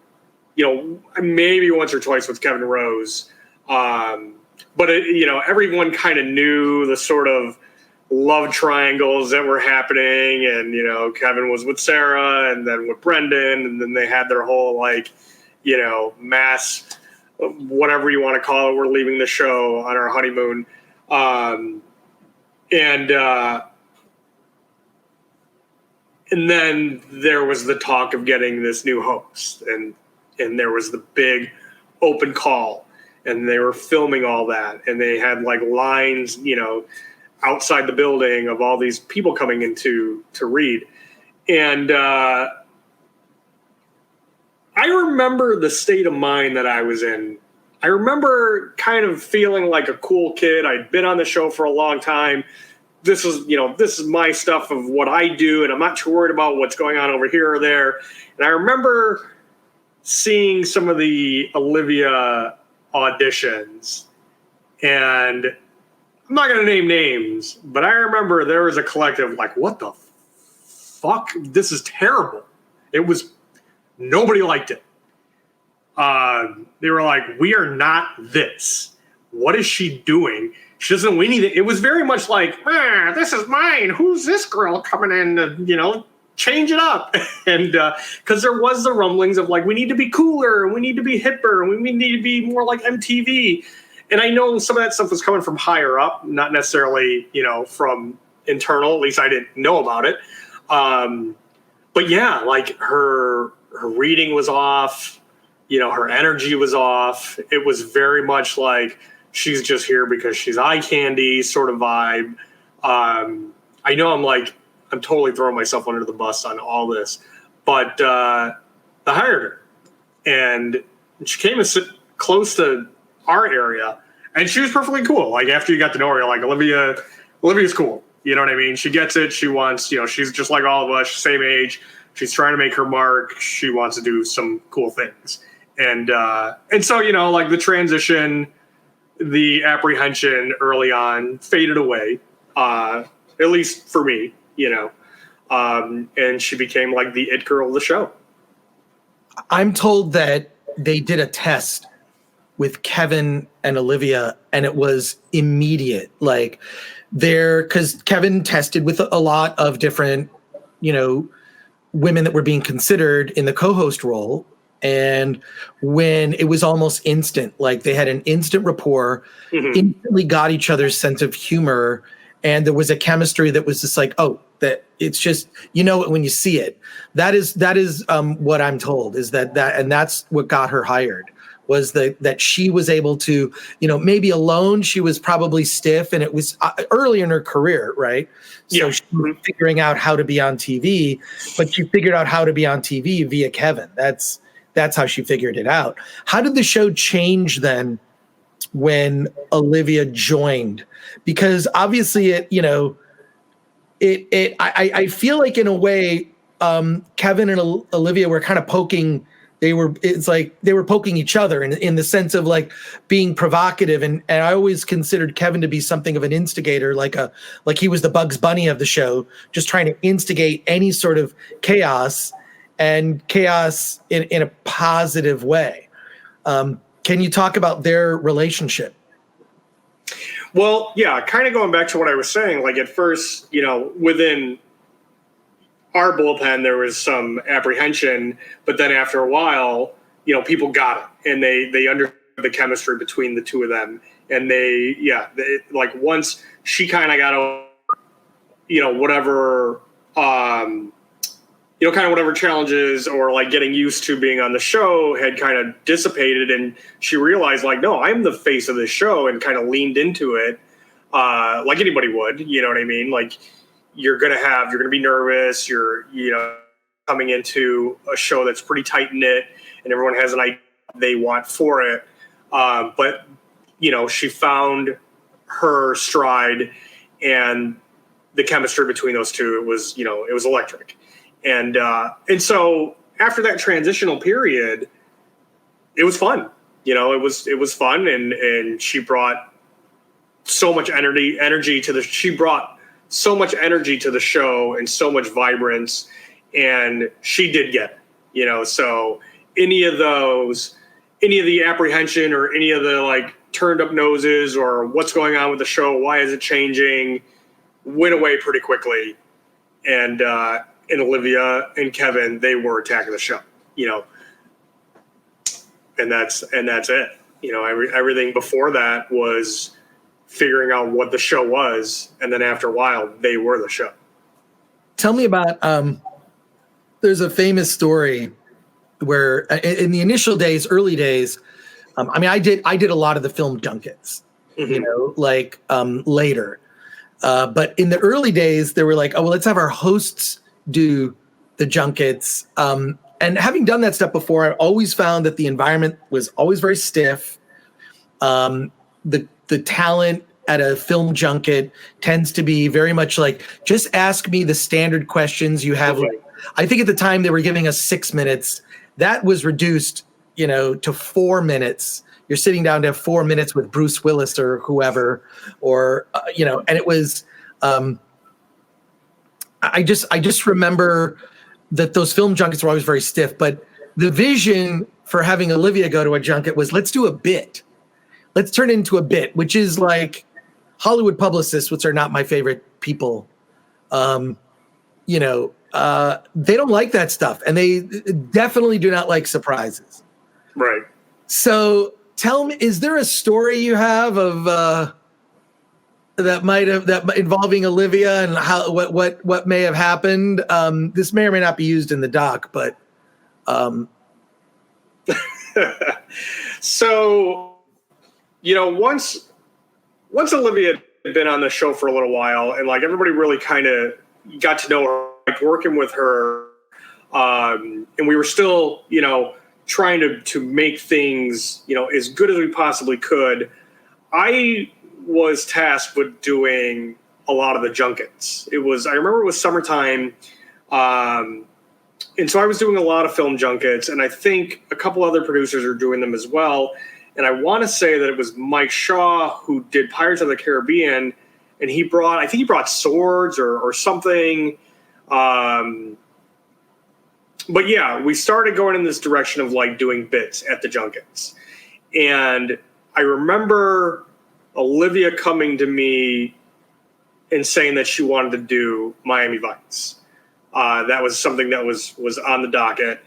maybe once or twice with Kevin Rose. But everyone kind of knew the sort of love triangles that were happening, and Kevin was with Sarah and then with Brendan, and then they had their whole mass, whatever you want to call it, we're leaving the show on our honeymoon. And then there was the talk of getting this new host, and there was the big open call, and they were filming all that, and they had like lines, outside the building of all these people coming in to read. And I remember the state of mind that I was in. I remember kind of feeling like a cool kid. I'd been on the show for a long time. This is my stuff of what I do, and I'm not too worried about what's going on over here or there. And I remember seeing some of the Olivia auditions, and I'm not going to name names, but I remember there was a collective like, what the fuck? This is terrible. Nobody liked it. They were like, we are not this. What is she doing? She doesn't win anything. It was very much like, this is mine. Who's this girl coming in to, change it up? And because there was the rumblings of like, we need to be cooler, and we need to be hipper, and we need to be more like MTV. And I know some of that stuff was coming from higher up, not necessarily, from internal. At least I didn't know about it. But yeah, like her reading was off. Her energy was off. It was very much like she's just here because she's eye candy sort of vibe. I know I'm totally throwing myself under the bus on all this, but I hired her, and she came and sit close to our area, and she was perfectly cool. Like after you got to know her, you're like, Olivia's cool. You know what I mean? She gets it. She wants, she's just like all of us, same age. She's trying to make her mark. She wants to do some cool things. And so, like the transition, the apprehension early on faded away, at least for me, and she became like the it girl of the show. I'm told that they did a test with Kevin and Olivia, and it was immediate. Like because Kevin tested with a lot of different, women that were being considered in the co-host role. And when it was almost instant, like they had an instant rapport, instantly got each other's sense of humor. And there was a chemistry that was just like, that it's just, it when you see it. That is what I'm told is that, and that's what got her hired, was that she was able to, maybe alone she was probably stiff, and it was early in her career, right? So she was figuring out how to be on TV, but she figured out how to be on TV via Kevin. That's how she figured it out. How did the show change then when Olivia joined? Because obviously I feel like in a way, Kevin and Olivia were kind of poking. It's like they were poking each other in the sense of like being provocative. And I always considered Kevin to be something of an instigator, like he was the Bugs Bunny of the show, just trying to instigate any sort of chaos in a positive way. Can you talk about their relationship? Well, yeah, kind of going back to what I was saying, like at first, within our bullpen, there was some apprehension, but then after a while, people got it, and they understood the chemistry between the two of them. And they like once she kind of got over, whatever, whatever challenges or like getting used to being on the show had kind of dissipated, and she realized like, no, I'm the face of this show, and kind of leaned into it, like anybody would, you know what I mean? Like you're going to be nervous. You're, coming into a show that's pretty tight knit, and everyone has an idea they want for it. But, she found her stride, and the chemistry between those two, it was electric. And so after that transitional period, it was fun. It was fun, and she brought so much energy to the show, and so much vibrance, and she did get it. So any of the apprehension or any of the like turned up noses or what's going on with the show, why is it changing, went away pretty quickly. And Olivia and Kevin, they were attacking the show, and that's it. Everything before that was figuring out what the show was, and then after a while, they were the show. Tell me about. There's a famous story where, in the initial days, early days, I did a lot of the film junkets, later. But in the early days, they were like, oh, well, let's have our hosts do the junkets. And having done that stuff before, I always found that the environment was always very stiff. The talent at a film junket tends to be very much like, just ask me the standard questions you have. Okay. I think at the time they were giving us 6 minutes. That was reduced, to 4 minutes. You're sitting down to have 4 minutes with Bruce Willis or whoever, or, and it was, I just remember that those film junkets were always very stiff, but the vision for having Olivia go to a junket was, let's do a bit. Let's turn it into a bit, which is like Hollywood publicists, which are not my favorite people. They don't like that stuff, and they definitely do not like surprises. Right. So tell me, is there a story you have of that involving Olivia and how what may have happened? This may or may not be used in the doc, but so once Olivia had been on the show for a little while, and like everybody really kind of got to know her, like working with her, and we were still trying to make things as good as we possibly could. I was tasked with doing a lot of the junkets. I remember it was summertime, and so I was doing a lot of film junkets, and I think a couple other producers are doing them as well. And I want to say that it was Mike Shaw who did Pirates of the Caribbean, and he brought swords or something. But yeah, we started going in this direction of like doing bits at the junkets. And I remember Olivia coming to me and saying that she wanted to do Miami Vice. That was something that was on the docket.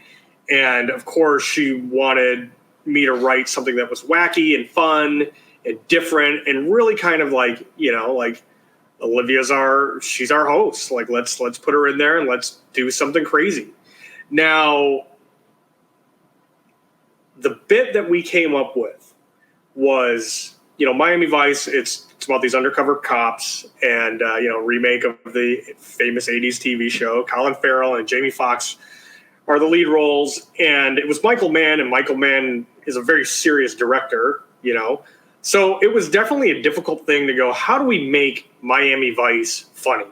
And of course she wanted me to write something that was wacky and fun and different and really kind of like, like she's our host. Like, let's put her in there and let's do something crazy. Now, the bit that we came up with was, Miami Vice. It's about these undercover cops and, remake of the famous 80s TV show. Colin Farrell and Jamie Foxx are the lead roles. And it was Michael Mann, and Michael Mann is a very serious director, So it was definitely a difficult thing to go, how do we make Miami Vice funny?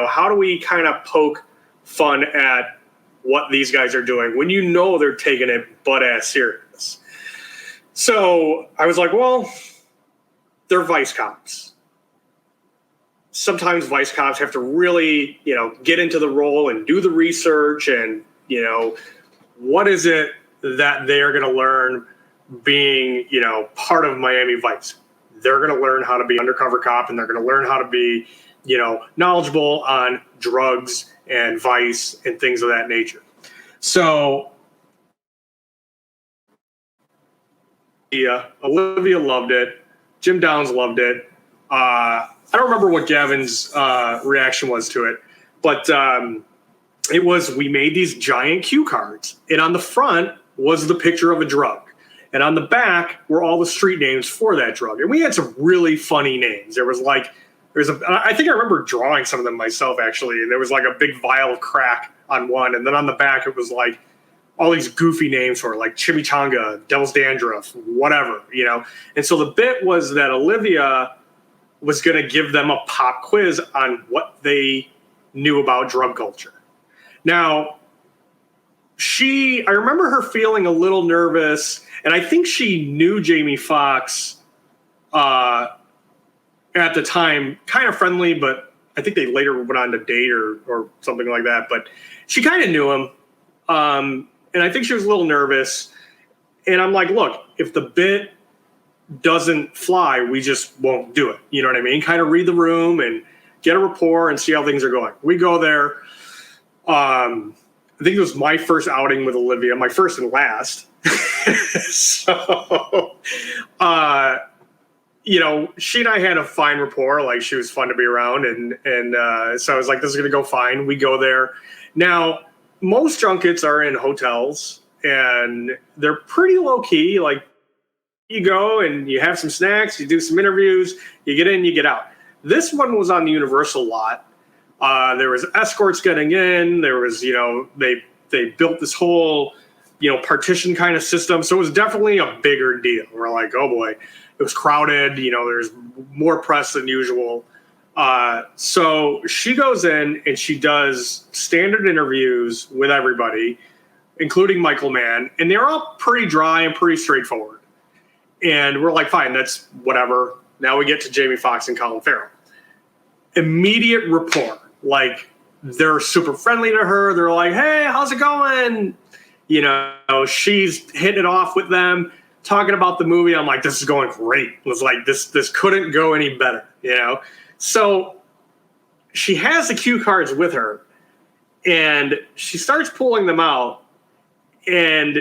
How do we kind of poke fun at what these guys are doing when they're taking it butt-ass serious? So I was like, well, they're vice cops. Sometimes vice cops have to really, get into the role and do the research and, what is it that they're going to learn being, part of Miami Vice? They're going to learn how to be undercover cop, and they're going to learn how to be, knowledgeable on drugs and vice and things of that nature. So yeah, Olivia loved it. Jim Downs loved it. I don't remember what Gavin's reaction was to it, but we made these giant cue cards, and on the front was the picture of a drug. And on the back were all the street names for that drug. And we had some really funny names. I think I remember drawing some of them myself, actually. And there was like a big vial of crack on one. And then on the back, it was like all these goofy names for it, like chimichanga, devil's dandruff, whatever, you know. And so the bit was that Olivia was going to give them a pop quiz on what they knew about drug culture. Now, I remember her feeling a little nervous, and I think she knew Jamie Foxx at the time, kind of friendly, but I think they later went on to date or something like that. But she kind of knew him, and I think she was a little nervous. And I'm like, look, if the bit doesn't fly, we just won't do it. You know what I mean? Kind of read the room and get a rapport and see how things are going. We go there. I think it was my first outing with Olivia, my first and last. So, you know, she and I had a fine rapport. Like, she was fun to be around. And so I was like, this is going to go fine. We go there. Now, most junkets are in hotels, and they're pretty low key. Like, you go and you have some snacks, you do some interviews, you get in, you get out. This one was on the Universal lot. There was escorts getting in. There was, you know, they built this whole, you know, partition kind of system. So it was definitely a bigger deal. We're like, oh boy, it was crowded. You know, there's more press than usual. So she goes in and she does standard interviews with everybody, including Michael Mann. And they're all pretty dry and pretty straightforward. And we're like, fine, that's whatever. Now we get to Jamie Foxx and Colin Farrell. Immediate rapport. Like, they're super friendly to her. They're like, hey, how's it going? You know, she's hitting it off with them, talking about the movie. I'm like, this is going great. It was like, this couldn't go any better, you know? So she has the cue cards with her, and she starts pulling them out. And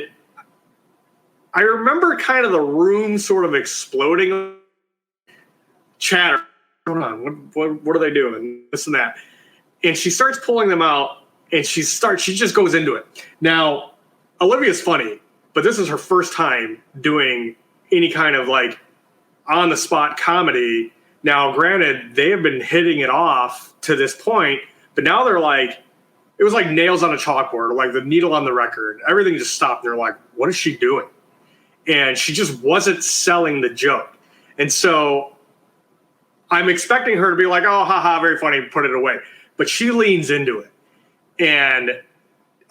I remember kind of the room sort of exploding. Chatter. What's going on? What are they doing? This and that. And she starts pulling them out, and she just goes into it. Now, Olivia's funny, but this is her first time doing any kind of like on the spot comedy. Now, granted, they have been hitting it off to this point, but now they're like, it was like nails on a chalkboard, like the needle on the record. Everything just stopped. They're like, what is she doing? And she just wasn't selling the joke. And so I'm expecting her to be like, oh, haha, very funny, put it away. But she leans into it, and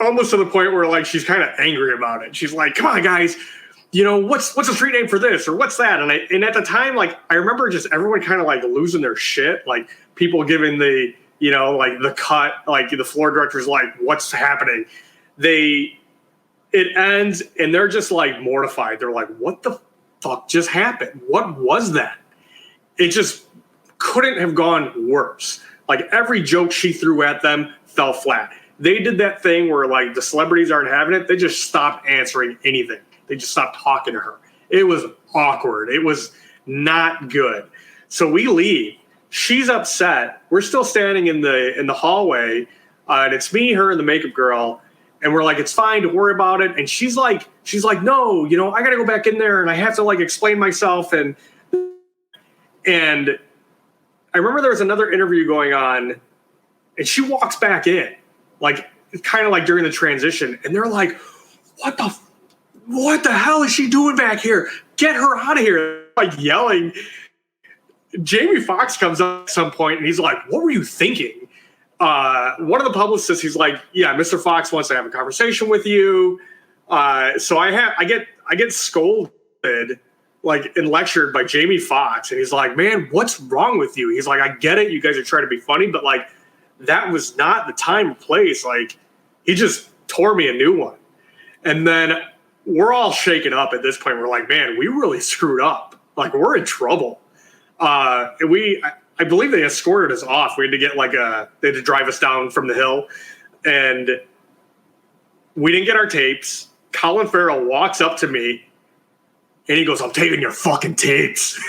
almost to the point where like she's kind of angry about it. She's like, come on, guys, you know, what's the street name for this or what's that? And at the time, like, I remember just everyone kind of like losing their shit, like people giving the, you know, like the cut, like the floor director's like, what's happening? It ends and they're just like mortified. They're like, what the fuck just happened? What was that? It just couldn't have gone worse. Like, every joke she threw at them fell flat. They did that thing where, like, the celebrities aren't having it. They just stopped answering anything. They just stopped talking to her. It was awkward. It was not good. So we leave. She's upset. We're still standing in the hallway, and it's me, her, and the makeup girl. And we're like, it's fine, don't worry about it. And she's like, no, you know, I got to go back in there, and I have to, like, explain myself. And I remember there was another interview going on, and she walks back in, like, kind of like during the transition, and they're like, what the hell is she doing back here? Get her out of here. Like, yelling. Jamie Foxx comes up at some point, and he's like, what were you thinking? One of the publicists, he's like, yeah, Mr. Fox wants to have a conversation with you. So I get scolded, like, and lectured by Jamie Foxx, and he's like, man, what's wrong with you? He's like, I get it, you guys are trying to be funny, but like, that was not the time or place. Like, he just tore me a new one. And then we're all shaken up at this point. We're like, man, we really screwed up. Like, we're in trouble. I believe they escorted us off. We had to get they had to drive us down from the hill, and we didn't get our tapes. Colin Farrell walks up to me, and he goes, I'm taking your fucking tapes.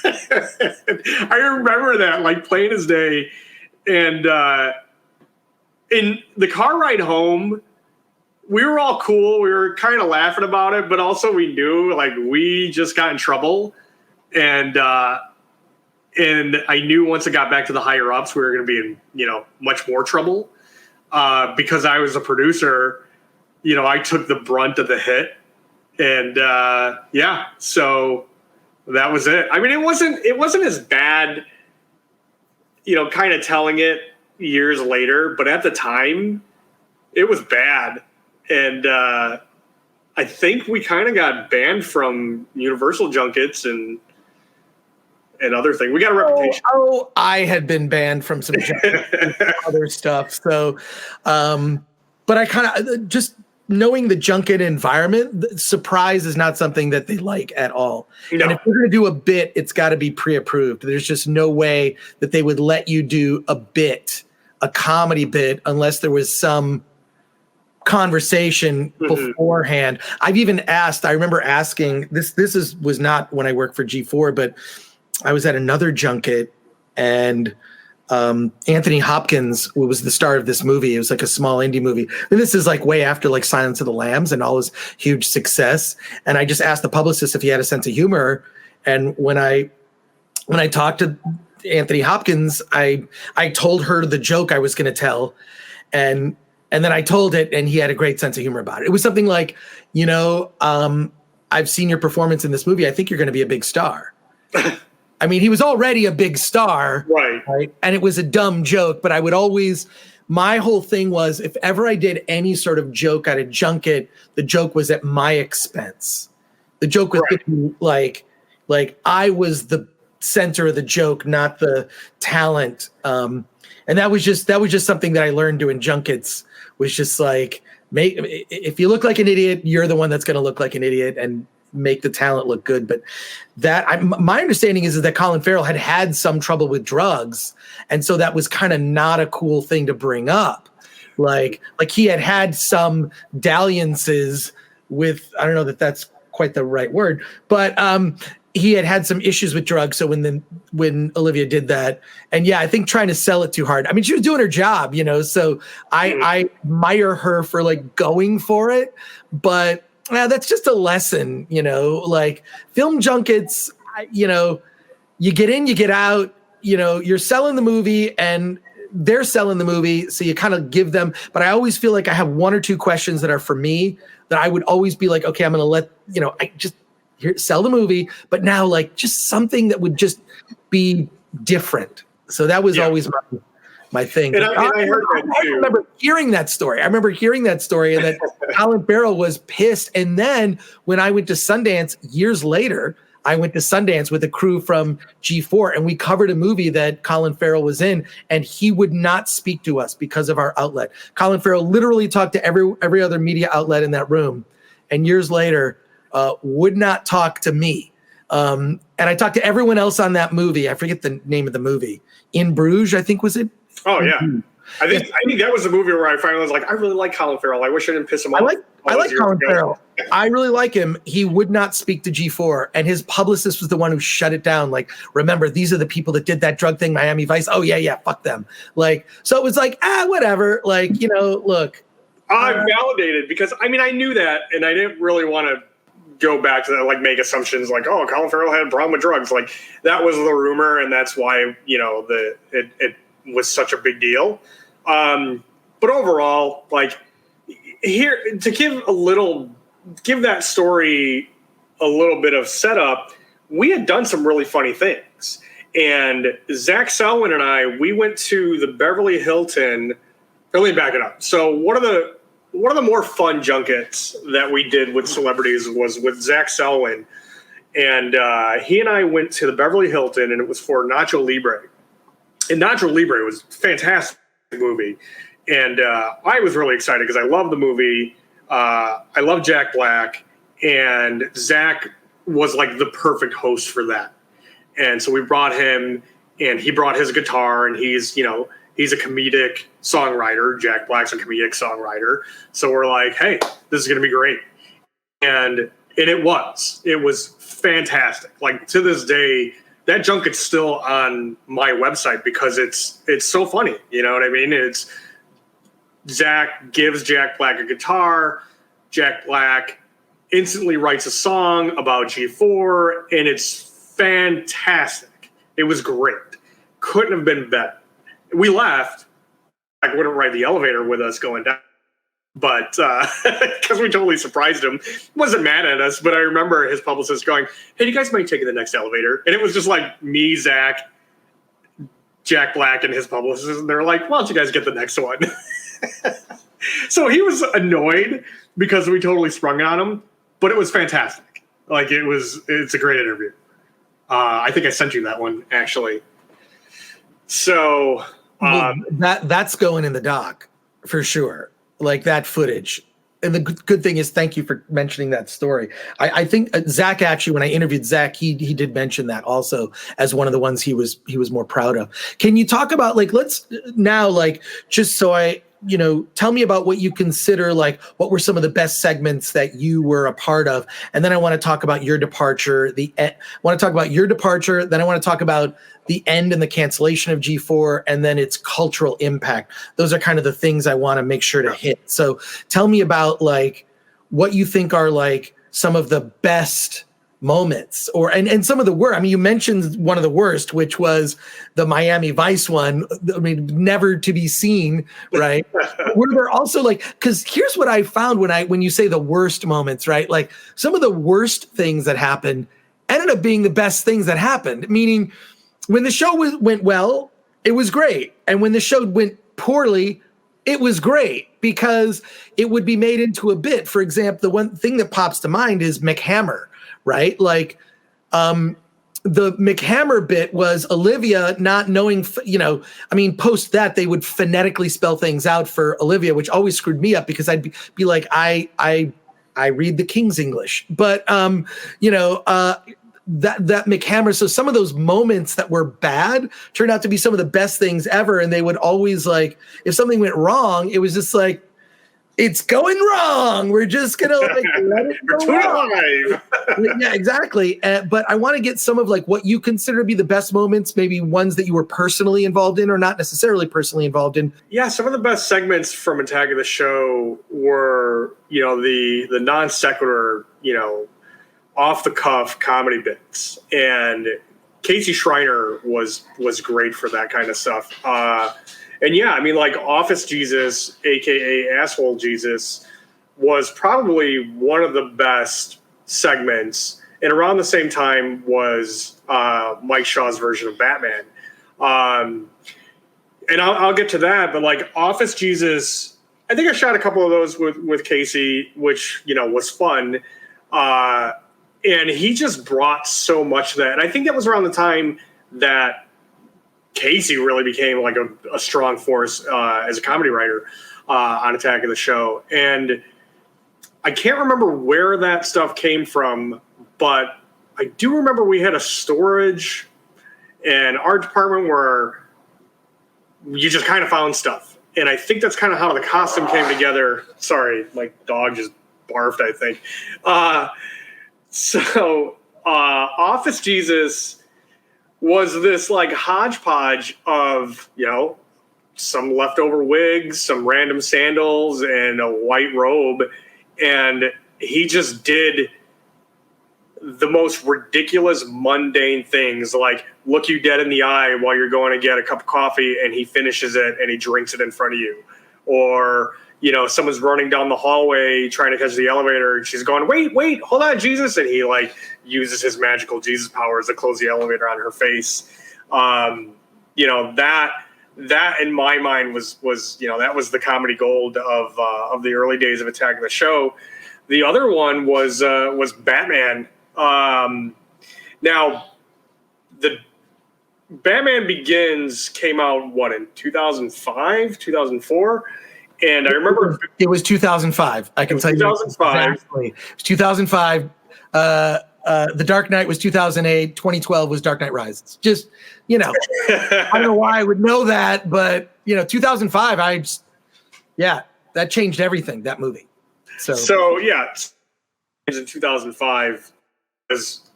I remember that, like, plain as day. And in the car ride home, we were all cool. We were kind of laughing about it, but also we knew, like, we just got in trouble. And I knew once it got back to the higher ups, we were going to be in, you know, much more trouble because I was a producer. I took the brunt of the hit, and so that was it. I mean, it wasn't as bad, kind of telling it years later, but at the time it was bad. And I think we kind of got banned from Universal junkets and other things. We got a reputation. I had been banned from some other stuff. So, but I kind of just knowing the junket environment, surprise is not something that they like at all. No. And if we're going to do a bit, it's got to be pre-approved. There's just no way that they would let you do a comedy bit, unless there was some conversation beforehand. I've even asked, I remember asking, was not when I worked for G4, but I was at another junket, and Anthony Hopkins, who was the star of this movie, it was like a small indie movie. And this is like way after like Silence of the Lambs and all his huge success. And I just asked the publicist if he had a sense of humor. And when I talked to Anthony Hopkins, I told her the joke I was going to tell. And then I told it, and he had a great sense of humor about it. It was something like, I've seen your performance in this movie. I think you're going to be a big star. I mean, he was already a big star, right? And it was a dumb joke, but I would always, my whole thing was, if ever I did any sort of joke at a junket, the joke was at my expense. The joke was like I was the center of the joke, not the talent. And that was just something that I learned doing junkets, was just like, if you look like an idiot, you're the one that's going to look like an idiot and make the talent look good. But my understanding is that Colin Farrell had some trouble with drugs, and so that was kind of not a cool thing to bring up. Like he had some dalliances with, I don't know that that's quite the right word, but he had some issues with drugs. So when Olivia did that, and I think trying to sell it too hard. I mean, she was doing her job, so I admire her for like going for it, but that's just a lesson, like film junkets, you get in, you get out, you're selling the movie and they're selling the movie. So you kind of give them, but I always feel like I have one or two questions that are for me that I would always be like, okay, I'm going to let, I just sell the movie, but now like just something that would just be different. So that was always my thing. And I heard that too. I remember hearing that story. And that Colin Farrell was pissed. And then when I went to Sundance years later, I went to Sundance with a crew from G4, and we covered a movie that Colin Farrell was in, and he would not speak to us because of our outlet. Colin Farrell literally talked to every other media outlet in that room, and years later would not talk to me. And I talked to everyone else on that movie. I forget the name of the movie. In Bruges, I think, was it? Oh yeah, I think that was the movie where I finally was like, I really like Colin Farrell. I wish I didn't piss him off. I like Colin Farrell. I really like him. He would not speak to G4, and his publicist was the one who shut it down. Like, remember, these are the people that did that drug thing, Miami Vice. Oh yeah, fuck them. Like, so it was like, whatever. Like, look. I'm validated because I knew that, and I didn't really want to go back to that, like make assumptions like, oh, Colin Farrell had a problem with drugs. Like that was the rumor, and that's why it was such a big deal. But overall, like here to give that story a little bit of setup, we had done some really funny things. And Zach Selwyn and we went to the Beverly Hilton. Let me back it up. So one of the more fun junkets that we did with celebrities was with Zach Selwyn. And he and I went to the Beverly Hilton, and it was for Nacho Libre. And Nacho Libre was a fantastic movie. And I was really excited because I love the movie. I love Jack Black. And Zach was like the perfect host for that. And so we brought him, and he brought his guitar, and he's a comedic songwriter. Jack Black's a comedic songwriter. So we're like, hey, this is going to be great. And it was fantastic. Like to this day, that junket's still on my website because it's so funny. You know what I mean? It's Zach gives Jack Black a guitar. Jack Black instantly writes a song about G4, and it's fantastic. It was great. Couldn't have been better. We left. I wouldn't ride the elevator with us going down. but because we totally surprised him, wasn't mad at us. But I remember his publicist going, "Hey, you guys might take the next elevator," and it was just like me, Zach, Jack Black, and his publicist, and they're like, "Why don't you guys get the next one?" So he was annoyed because we totally sprung on him, but it was fantastic. Like it's a great interview. I think I sent you that one actually. So that's going in the doc for sure. Like that footage. And the good thing is, thank you for mentioning that story. I think Zach, actually, when I interviewed Zach, he did mention that also as one of the ones he was more proud of. Can you talk about, like, let's now, like, just so I, tell me about what you consider, like, what were some of the best segments that you were a part of? And then I want to talk about your departure. Then I want to talk about the end and the cancellation of G4, and then its cultural impact. Those are kind of the things I want to make sure to hit. So tell me about, like, what you think are, like, some of the best moments, and some of the worst. I mean, you mentioned one of the worst, which was the Miami Vice one. I mean, never to be seen, right? Were there also, like, because here's what I found when you say the worst moments, right? Like, some of the worst things that happened ended up being the best things that happened, meaning when the show went well, it was great. And when the show went poorly, it was great because it would be made into a bit. For example, the one thing that pops to mind is McHammer, right? Like, the McHammer bit was Olivia not knowing, post that they would phonetically spell things out for Olivia, which always screwed me up because I'd be like, I read the King's English, but, that McHammer. So some of those moments that were bad turned out to be some of the best things ever. And they would always, like, if something went wrong, it was just like, it's going wrong. We're just going to, like, let it go wrong. Yeah, exactly. But I want to get some of, like, what you consider to be the best moments, maybe ones that you were personally involved in or not necessarily personally involved in. Yeah, some of the best segments from Attack of the Show were, the non sequitur, off the cuff comedy bits, and Casey Schreiner was great for that kind of stuff. And yeah, I mean, like, Office Jesus, aka Asshole Jesus, was probably one of the best segments. And around the same time was Mike Shaw's version of Batman. And I'll get to that, but, like, Office Jesus, I think I shot a couple of those with Casey, which, was fun. And he just brought so much of that. And I think that was around the time that Casey really became, like, a strong force as a comedy writer on Attack of the Show. And I can't remember where that stuff came from, but I do remember we had a storage and art department where you just kind of found stuff. And I think that's kind of how the costume came together. Sorry, my dog just barfed, I think. So Office Jesus was this, like, hodgepodge of, some leftover wigs, some random sandals, and a white robe. And he just did the most ridiculous, mundane things, like look you dead in the eye while you're going to get a cup of coffee, and he finishes it and he drinks it in front of you. Or, someone's running down the hallway trying to catch the elevator, and she's going, wait, hold on, Jesus. And he, like, uses his magical Jesus powers to close the elevator on her face. That in my mind was that was the comedy gold of the early days of Attack of the Show. The other one was Batman. Now, the Batman Begins came out, in 2005, 2004? And I remember it was 2005. I can tell you 2005. Exactly. It was 2005. The Dark Knight was 2008. 2012 was Dark Knight Rises. Just, I don't know why I would know that, but 2005. That changed everything. That movie. So yeah, in 2005, it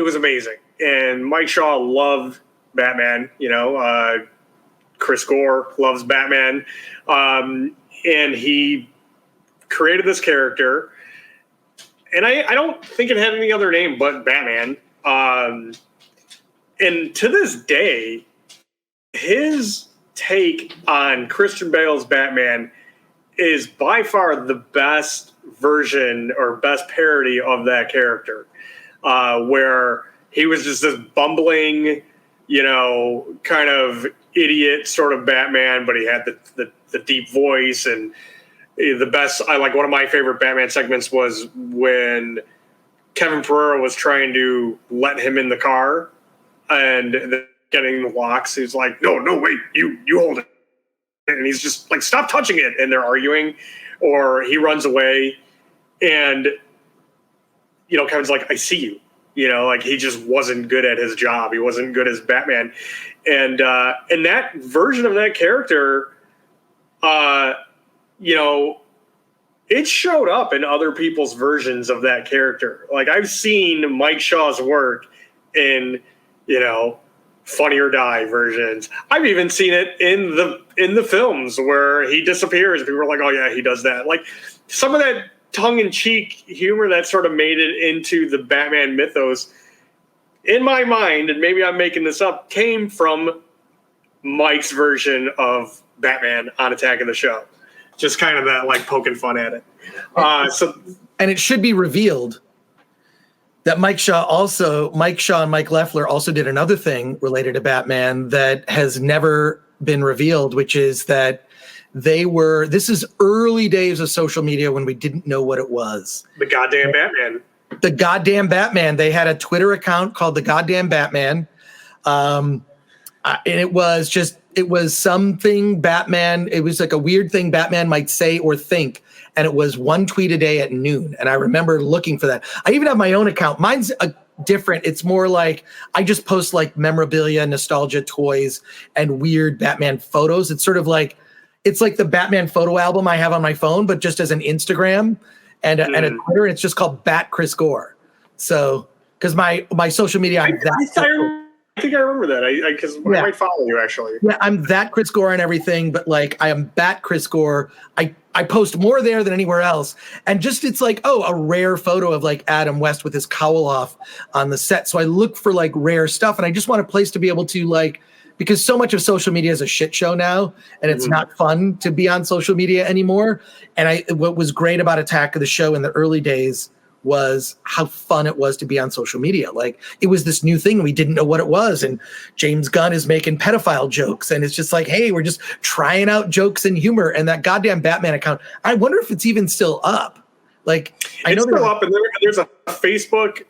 was amazing, and Mike Shaw loved Batman. Chris Gore loves Batman. And he created this character. And I don't think it had any other name but Batman. And to this day, his take on Christian Bale's Batman is by far the best version or best parody of that character, where he was just this bumbling, kind of idiot sort of Batman, but he had the deep voice. And the best, one of my favorite Batman segments was when Kevin Pereira was trying to let him in the car and getting the locks. He's like, no, wait, you hold it. And he's just like, stop touching it. And they're arguing, or he runs away and, Kevin's like, I see you. He just wasn't good at his job. He wasn't good as Batman. And that version of that character, it showed up in other people's versions of that character. Like, I've seen Mike Shaw's work in, Funny or Die versions. I've even seen it in the films where he disappears. People are like, oh yeah, he does that. Like, some of that tongue-in-cheek humor that sort of made it into the Batman mythos, in my mind, and maybe I'm making this up, came from Mike's version of Batman on Attack of the Show. Just kind of that, like, poking fun at it. And it should be revealed that Mike Shaw and Mike Leffler also did another thing related to Batman that has never been revealed, which is that this is early days of social media when we didn't know what it was. The goddamn Batman. The goddamn Batman. They had a Twitter account called the goddamn Batman. And it was something Batman. It was like a weird thing Batman might say or think. And it was one tweet a day at noon. And I remember looking for that. I even have my own account. Mine's different. It's more like I just post like memorabilia, nostalgia, toys, and weird Batman photos. It's sort of like, it's like the Batman photo album I have on my phone, but just as an Instagram and a Twitter. And it's just called Bat Chris Gore. So, because my social media, I think I remember that. Because I might follow you, actually. Yeah, I'm that Chris Gore and everything, but like I am Bat Chris Gore. I post more there than anywhere else. And just, it's like, a rare photo of like Adam West with his cowl off on the set. So I look for like rare stuff, and I just want a place to be able to like, because so much of social media is a shit show now, and it's not fun to be on social media anymore. And what was great about Attack of the Show in the early days was how fun it was to be on social media. Like, it was this new thing. We didn't know what it was. And James Gunn is making pedophile jokes. And it's just like, hey, we're just trying out jokes and humor. And that goddamn Batman account, I wonder if it's even still up. Like, I know it's still up, and there's a Facebook,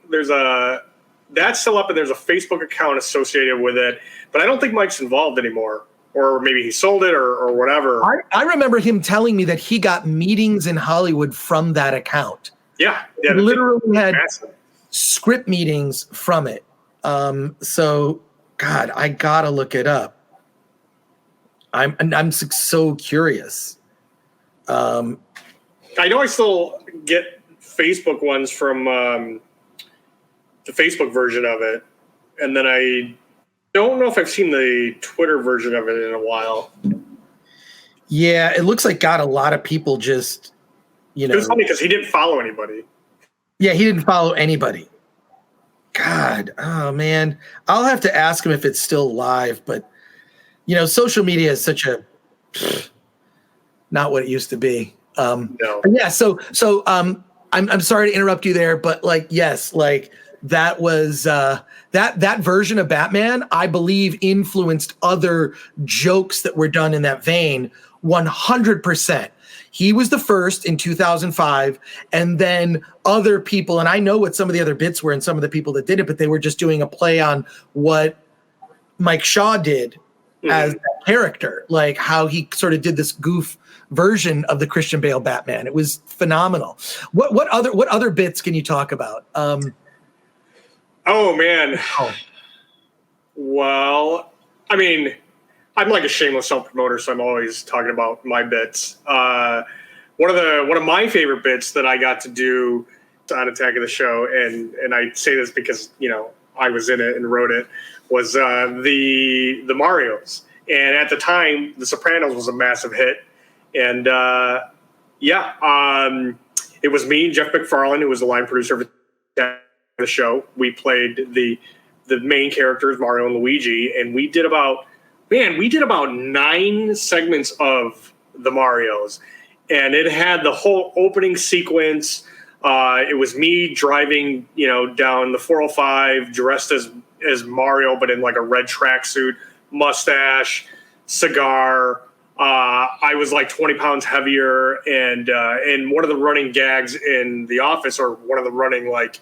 that's still up, and there's a Facebook account associated with it. But I don't think Mike's involved anymore. Or maybe he sold it or whatever. I remember him telling me that he got meetings in Hollywood from that account. Yeah, he literally had script meetings from it. So, God, I gotta look it up. I'm so curious. I know I still get Facebook ones from the Facebook version of it, and then I don't know if I've seen the Twitter version of it in a while. Yeah, it looks like got a lot of people just. It was funny because he didn't follow anybody. Yeah, he didn't follow anybody. God, oh man. I'll have to ask him if it's still live, but social media is such a not what it used to be. No. Yeah, so I'm sorry to interrupt you there, but like, yes, like that was that version of Batman, I believe, influenced other jokes that were done in that vein 100%. He was the first in 2005, and then other people, and I know what some of the other bits were and some of the people that did it, but they were just doing a play on what Mike Shaw did as that character, like how he sort of did this goof version of the Christian Bale Batman. It was phenomenal. What other bits can you talk about? Oh man. Well, I mean, I'm like a shameless self-promoter, so I'm always talking about my bits. One of my favorite bits that I got to do on Attack of the Show, and I say this because I was in it and wrote it, was the Marios. And at the time, The Sopranos was a massive hit, and it was me, Jeff McFarlane, who was the line producer of the show. We played the main characters, Mario and Luigi, and we did about man, we did about 9 segments of the Marios, and it had the whole opening sequence. It was me driving, down the 405, dressed as Mario, but in like a red tracksuit, mustache, cigar. I was like 20 pounds heavier, and one of the running gags in the office, or one of the running like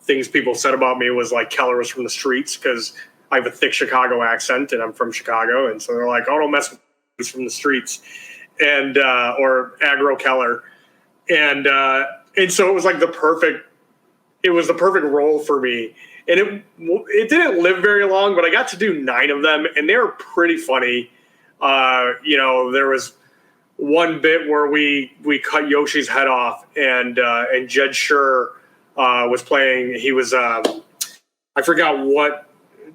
things people said about me, was like Keller was from the streets, because I have a thick Chicago accent and I'm from Chicago, and so they're like, "Oh, don't mess with he's from the streets," and or Agro Keller, and so it was like the perfect role for me. And it didn't live very long, but I got to do 9 of them, and they were pretty funny. There was one bit where we cut Yoshi's head off, and Jed Scher was playing. He was I forgot what.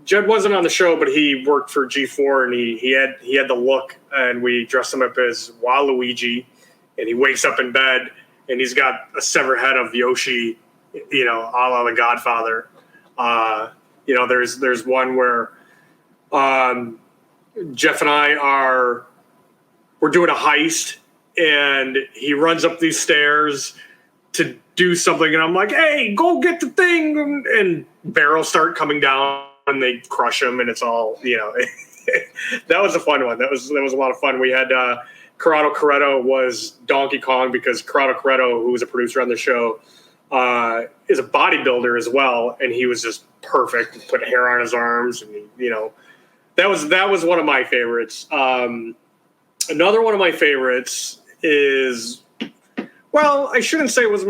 Jed wasn't on the show, but he worked for G4, and he had the look, and we dressed him up as Waluigi, and he wakes up in bed, and he's got a severed head of Yoshi, a la The Godfather. There's one where Jeff and I we're doing a heist, and he runs up these stairs to do something, and I'm like, "Hey, go get the thing," and barrels start coming down, and they crush him, and it's all, that was a fun one. That was a lot of fun. We had Corrado Corretto was Donkey Kong, because Corrado Corretto, who was a producer on the show, is a bodybuilder as well, and he was just perfect. He put hair on his arms, and that was one of my favorites. Another one of my favorites is, well, I shouldn't say it was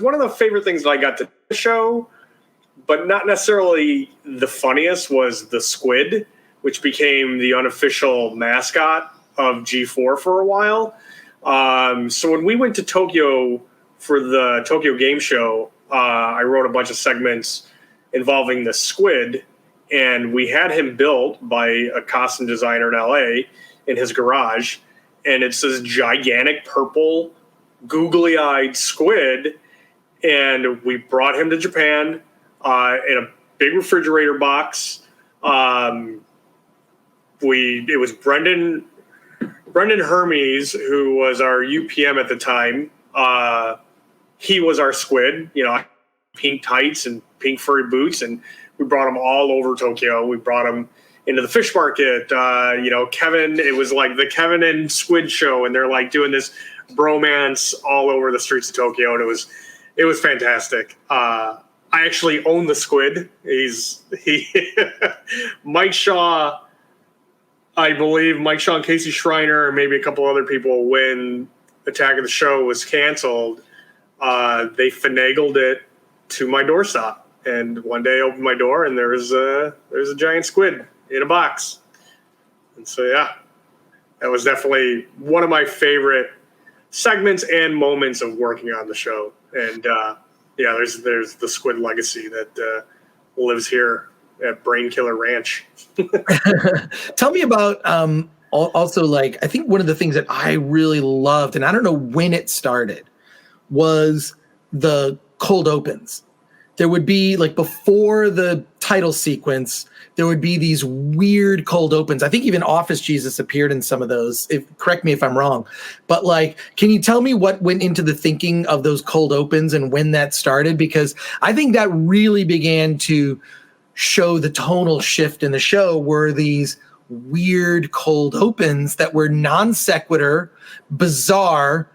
one of the favorite things that I got to the show, but not necessarily the funniest, was the squid, which became the unofficial mascot of G4 for a while. So when we went to Tokyo for the Tokyo Game Show, I wrote a bunch of segments involving the squid, and we had him built by a costume designer in LA in his garage. And it's this gigantic purple, googly-eyed squid, and we brought him to Japan in a big refrigerator box. It was Brendan Hermes, who was our UPM at the time. He was our squid, pink tights and pink furry boots, and we brought him all over Tokyo. We brought him into the fish market. Kevin, it was like the Kevin and Squid show, and they're like doing this bromance all over the streets of Tokyo, and it was fantastic. I actually own the squid. Mike Shaw, I believe Mike Shaw and Casey Schreiner, and maybe a couple other people, when Attack of the Show was canceled, they finagled it to my doorstop. And one day I opened my door, and there's a giant squid in a box. And so, yeah, that was definitely one of my favorite segments and moments of working on the show. And there's the squid legacy that lives here at Brain Killer Ranch. Tell me about also, like, I think one of the things that I really loved, and I don't know when it started, was the cold opens. There would be, like, before the title sequence, there would be these weird cold opens. I think even Office Jesus appeared in some of those. Correct me if I'm wrong. But, like, can you tell me what went into the thinking of those cold opens and when that started? Because I think that really began to show the tonal shift in the show, were these weird cold opens that were non sequitur, bizarre,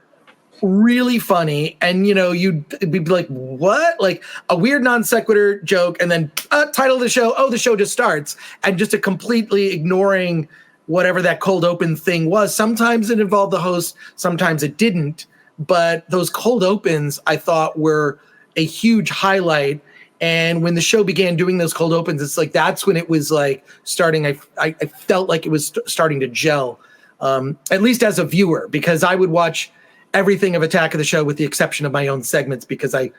really funny, and you'd be like, what? Like a weird non sequitur joke, and then title of the show, the show just starts, and just a completely ignoring whatever that cold open thing was. Sometimes it involved the host, sometimes it didn't, but those cold opens I thought were a huge highlight. And when the show began doing those cold opens, it's like that's when it was like starting. I felt like it was starting to gel, at least as a viewer, because I would watch everything of Attack of the Show with the exception of my own segments, because I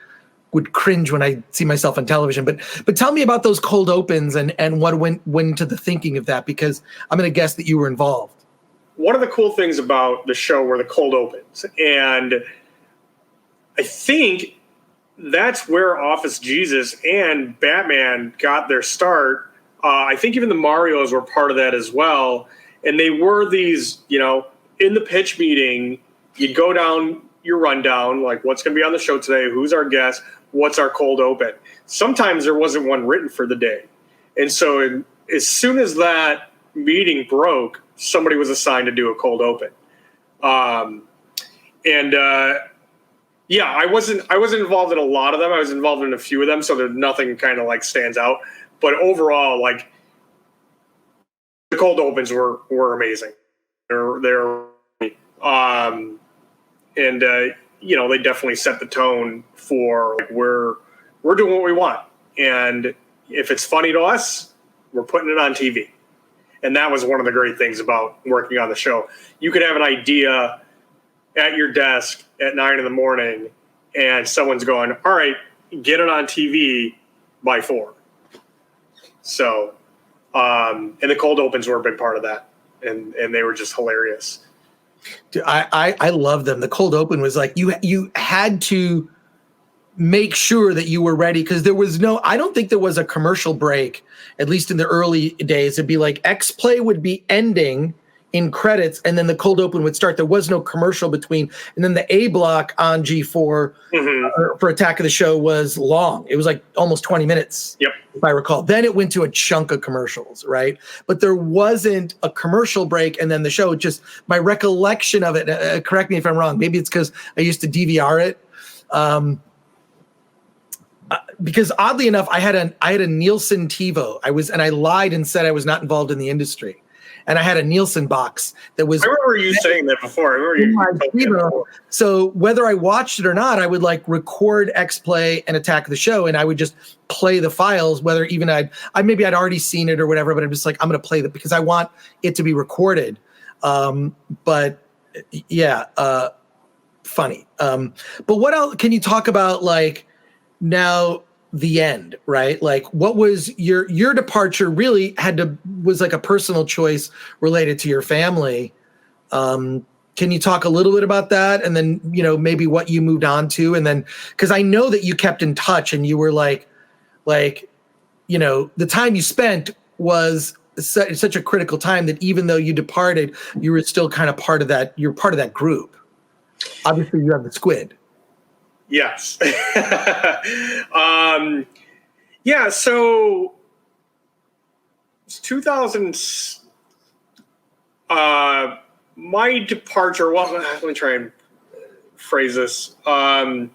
would cringe when I see myself on television. But tell me about those cold opens and what went into the thinking of that, because I'm going to guess that you were involved. One of the cool things about the show were the cold opens, and I think that's where Office Jesus and Batman got their start. I think even the Marios were part of that as well. And they were these, in the pitch meeting, you'd go down your rundown, like what's going to be on the show today, who's our guest, what's our cold open. Sometimes there wasn't one written for the day. And so as soon as that meeting broke, somebody was assigned to do a cold open. I wasn't involved in a lot of them. I was involved in a few of them, so there's nothing kind of like stands out. But overall, like the cold opens were amazing. They definitely set the tone for like, we're doing what we want, and if it's funny to us, we're putting it on TV. And that was one of the great things about working on the show. You could have an idea at your desk at 9 a.m, and someone's going, all right, get it on TV by 4. So, and the cold opens were a big part of that. And they were just hilarious. Dude, I love them. The cold open was like, you had to make sure that you were ready, because I don't think there was a commercial break, at least in the early days. It'd be like X-Play would be ending in credits, and then the cold open would start. There was no commercial between. And then the A block on G4 for Attack of the Show was long. It was like almost 20 minutes, yep, if I recall. Then it went to a chunk of commercials, right? But there wasn't a commercial break, and then the show, just my recollection of it, correct me if I'm wrong, maybe it's because I used to DVR it, because oddly enough, I had a Nielsen TiVo. I lied and said I was not involved in the industry. And I had a Nielsen box that was. I remember you saying that before. I remember you before. So whether I watched it or not, I would like record X-Play and Attack of the Show, and I would just play the files. Whether even I'd already seen it or whatever, but I'm just like, I'm going to play that because I want it to be recorded. But yeah, funny. But what else can you talk about? Like now. The end, right? Like, what was your departure really was like a personal choice related to your family. Can you talk a little bit about that? And then, maybe what you moved on to, and then, cause I know that you kept in touch and you were like, the time you spent was such a critical time that even though you departed, you were still kind of part of that. You're part of that group. Obviously you have the squid. Yes. Yeah, so it's 2000. My departure. Well, let me try and phrase this. So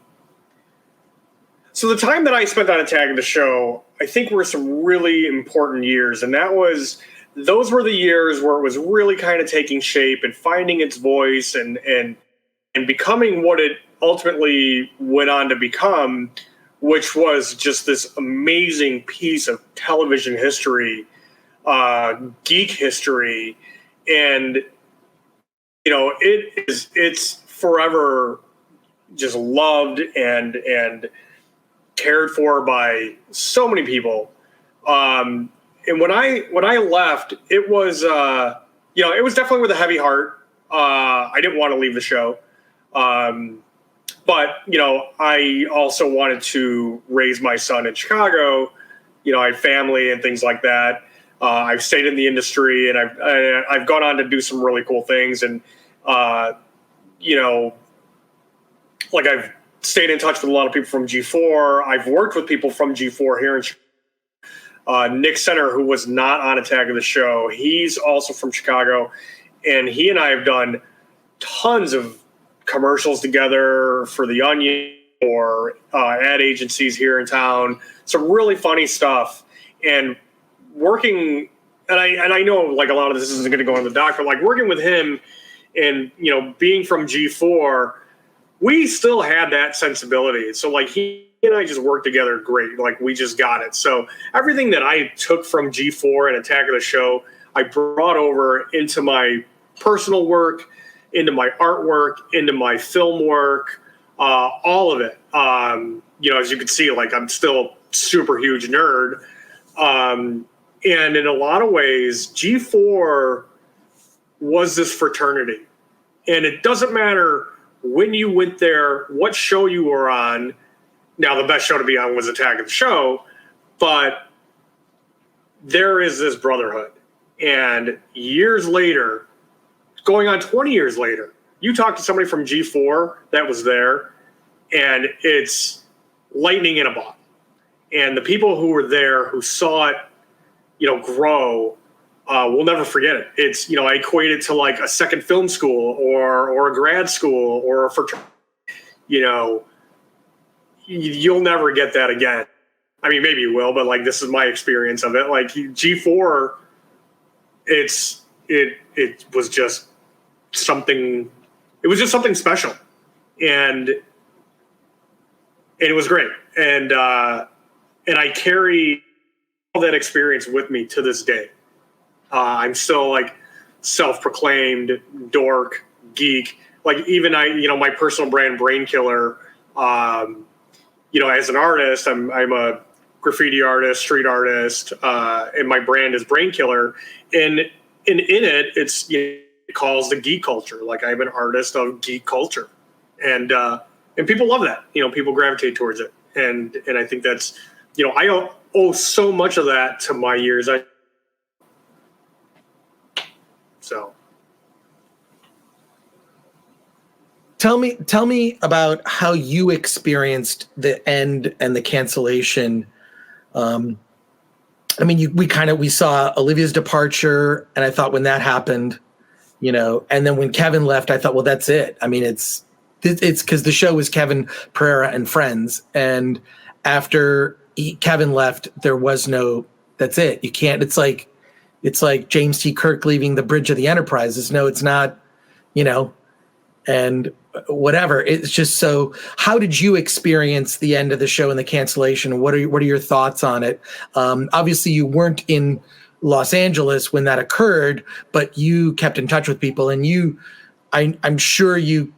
the time that I spent on Attack of the Show, I think were some really important years, and those were the years where it was really kind of taking shape and finding its voice and becoming what it ultimately went on to become, which was just this amazing piece of television history, geek history. And, it's forever just loved and cared for by so many people. And when I left, it was, it was definitely with a heavy heart. I didn't want to leave the show. But, I also wanted to raise my son in Chicago. I had family and things like that. I've stayed in the industry, and I've gone on to do some really cool things. And, like I've stayed in touch with a lot of people from G4. I've worked with people from G4 here in Chicago. Nick Center, who was not on Attack of the Show, he's also from Chicago. And he and I have done tons of commercials together for The Onion or ad agencies here in town. Some really funny stuff. And working, and I know like a lot of this isn't going to go in the doc, but like working with him and, being from G4, we still had that sensibility. So like he and I just worked together great. Like we just got it. So everything that I took from G4 and Attack of the Show, I brought over into my personal work, into my artwork, into my film work, all of it. As you can see, like I'm still super huge nerd. And in a lot of ways, G4 was this fraternity. And it doesn't matter when you went there, what show you were on. Now, the best show to be on was Attack of the Show. But there is this brotherhood. And years later, going on 20 years later, you talk to somebody from G4 that was there, and it's lightning in a bottle. And the people who were there, who saw it, grow, we'll never forget it. It's, I equate it to like a second film school or a grad school or a fraternity. You'll never get that again. I mean, maybe you will, but like, this is my experience of it. Like G4, it was just something. It was just something special, and it was great. And I carry all that experience with me to this day. I'm still like self-proclaimed dork, geek. Like even my personal brand, Brain Keller. As an artist, I'm a graffiti artist, street artist, and my brand is Brain Keller. And in it, it calls the geek culture. Like I'm an artist of geek culture, and people love that. People gravitate towards it, and I think that's I owe so much of that to my years. Tell me about how you experienced the end and the cancellation. We saw Olivia's departure, and I thought when that happened, and then when Kevin left, I thought, well, that's it. I mean, it's because the show was Kevin Pereira and Friends, and after Kevin left, there was no. That's it. You can't. It's like James T. Kirk leaving the bridge of the Enterprise. It's not. And whatever. It's just so. How did you experience the end of the show and the cancellation? What are your thoughts on it? Obviously, you weren't in Los Angeles when that occurred, but you kept in touch with people, and I'm sure you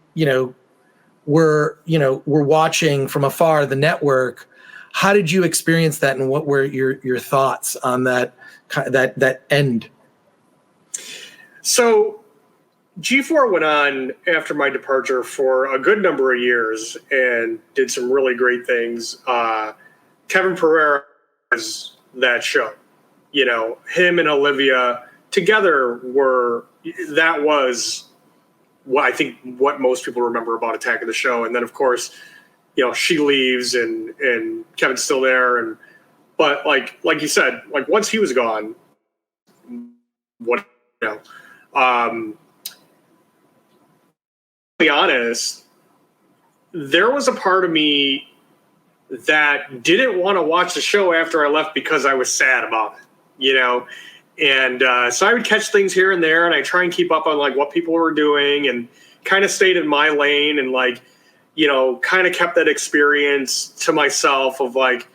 were watching from afar the network. How did you experience that, and what were your thoughts on that end? So G4 went on after my departure for a good number of years and did some really great things. Kevin Pereira was that show. Him and Olivia together was what I think what most people remember about Attack of the Show. And then of course, she leaves and Kevin's still there. But like you said, like once he was gone, be honest, there was a part of me that didn't want to watch the show after I left because I was sad about it, and so I would catch things here and there, and I try and keep up on like what people were doing, and kind of stayed in my lane, and like kind of kept that experience to myself of like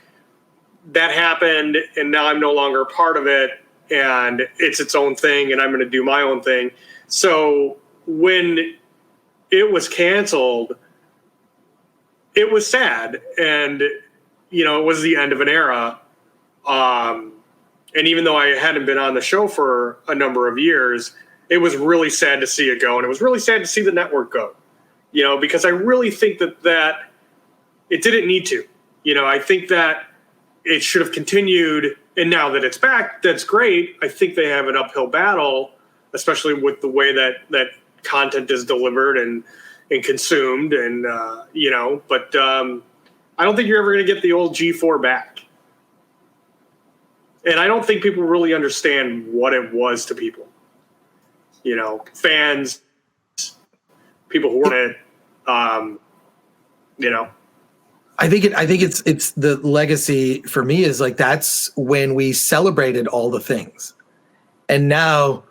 that happened, and now I'm no longer a part of it, and it's its own thing, and I'm going to do my own thing. So when it was canceled, it was sad, and it was the end of an era. And even though I hadn't been on the show for a number of years, it was really sad to see it go, and it was really sad to see the network go. Because I really think that it didn't need to. I think that it should have continued, and now that it's back, that's great. I think they have an uphill battle, especially with the way that content is delivered and consumed, and but I don't think you're ever going to get the old G4 back, and I don't think people really understand what it was to people, fans, people who were in it, I think it's the legacy for me is like that's when we celebrated all the things, and now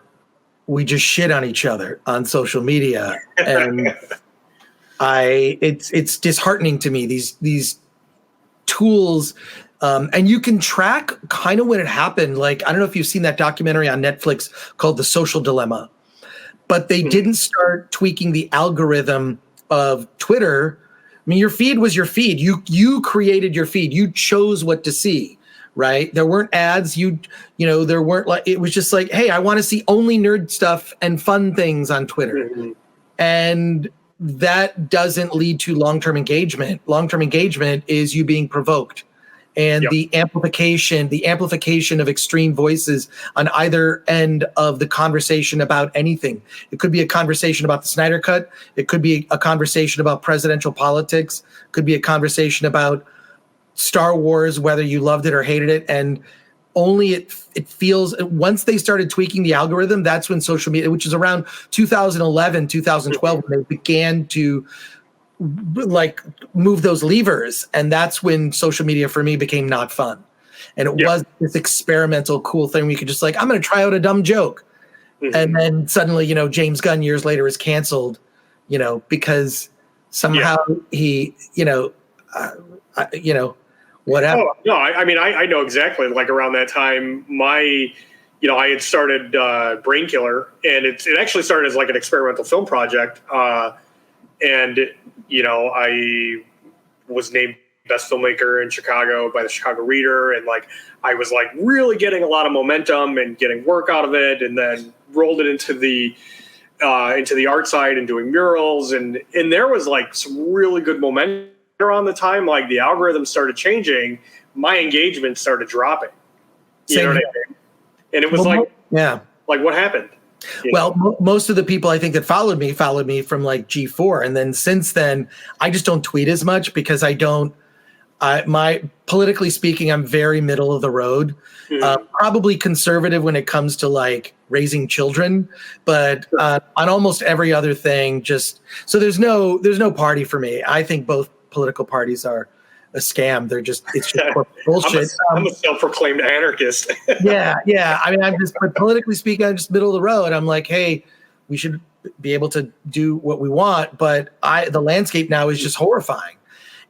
we just shit on each other on social media, and it's disheartening to me, these tools, and you can track kind of when it happened. Like, I don't know if you've seen that documentary on Netflix called The Social Dilemma, but they didn't start tweaking the algorithm of Twitter. I mean, your feed was your feed. You created your feed. You chose what to see. Right? There weren't ads. There weren't like, it was just like, hey, I want to see only nerd stuff and fun things on Twitter. Mm-hmm. And that doesn't lead to long-term engagement. Long-term engagement is you being provoked and the amplification of extreme voices on either end of the conversation about anything. It could be a conversation about the Snyder Cut. It could be a conversation about presidential politics. It could be a conversation about Star Wars, whether you loved it or hated it. And only it feels, once they started tweaking the algorithm, that's when social media, which is around 2011, 2012, when they began to like move those levers. And that's when social media for me became not fun. And it was this experimental cool thing where you could just like, I'm going to try out a dumb joke. And then suddenly, James Gunn years later is canceled, because somehow he, whatever. Oh, no, I know exactly. Like around that time, I had started Brain Keller, and it actually started as like an experimental film project. And I was named best filmmaker in Chicago by the Chicago Reader, and like I was like really getting a lot of momentum and getting work out of it, and then rolled it into the art side and doing murals, and there was like some really good momentum around the time. Like the algorithm started changing, my engagement started dropping. You know what I mean? And it was like what happened? Well, most of the people I think that followed me from like G4. And then since then, I just don't tweet as much because politically speaking, I'm very middle of the road, probably conservative when it comes to like raising children, but on almost every other thing, so there's no party for me. I think both political parties are a scam. It's just corporate bullshit. I'm a self-proclaimed anarchist. Yeah. I mean, but politically speaking, I'm just middle of the road. I'm like, hey, we should be able to do what we want, but the landscape now is just horrifying,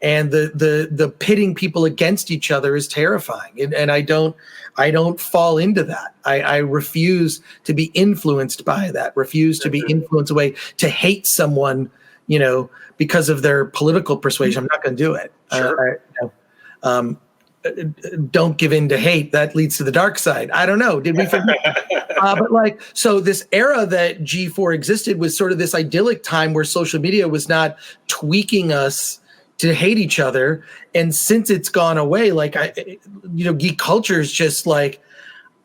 and the pitting people against each other is terrifying. And I don't fall into that. I refuse to be influenced by that. Refuse to be influenced away to hate someone, because of their political persuasion. I'm not going to do it. Sure. Don't give in to hate. That leads to the dark side. I don't know. Did we forget? But so this era that G4 existed was sort of this idyllic time where social media was not tweaking us to hate each other. And since it's gone away, geek culture is just like,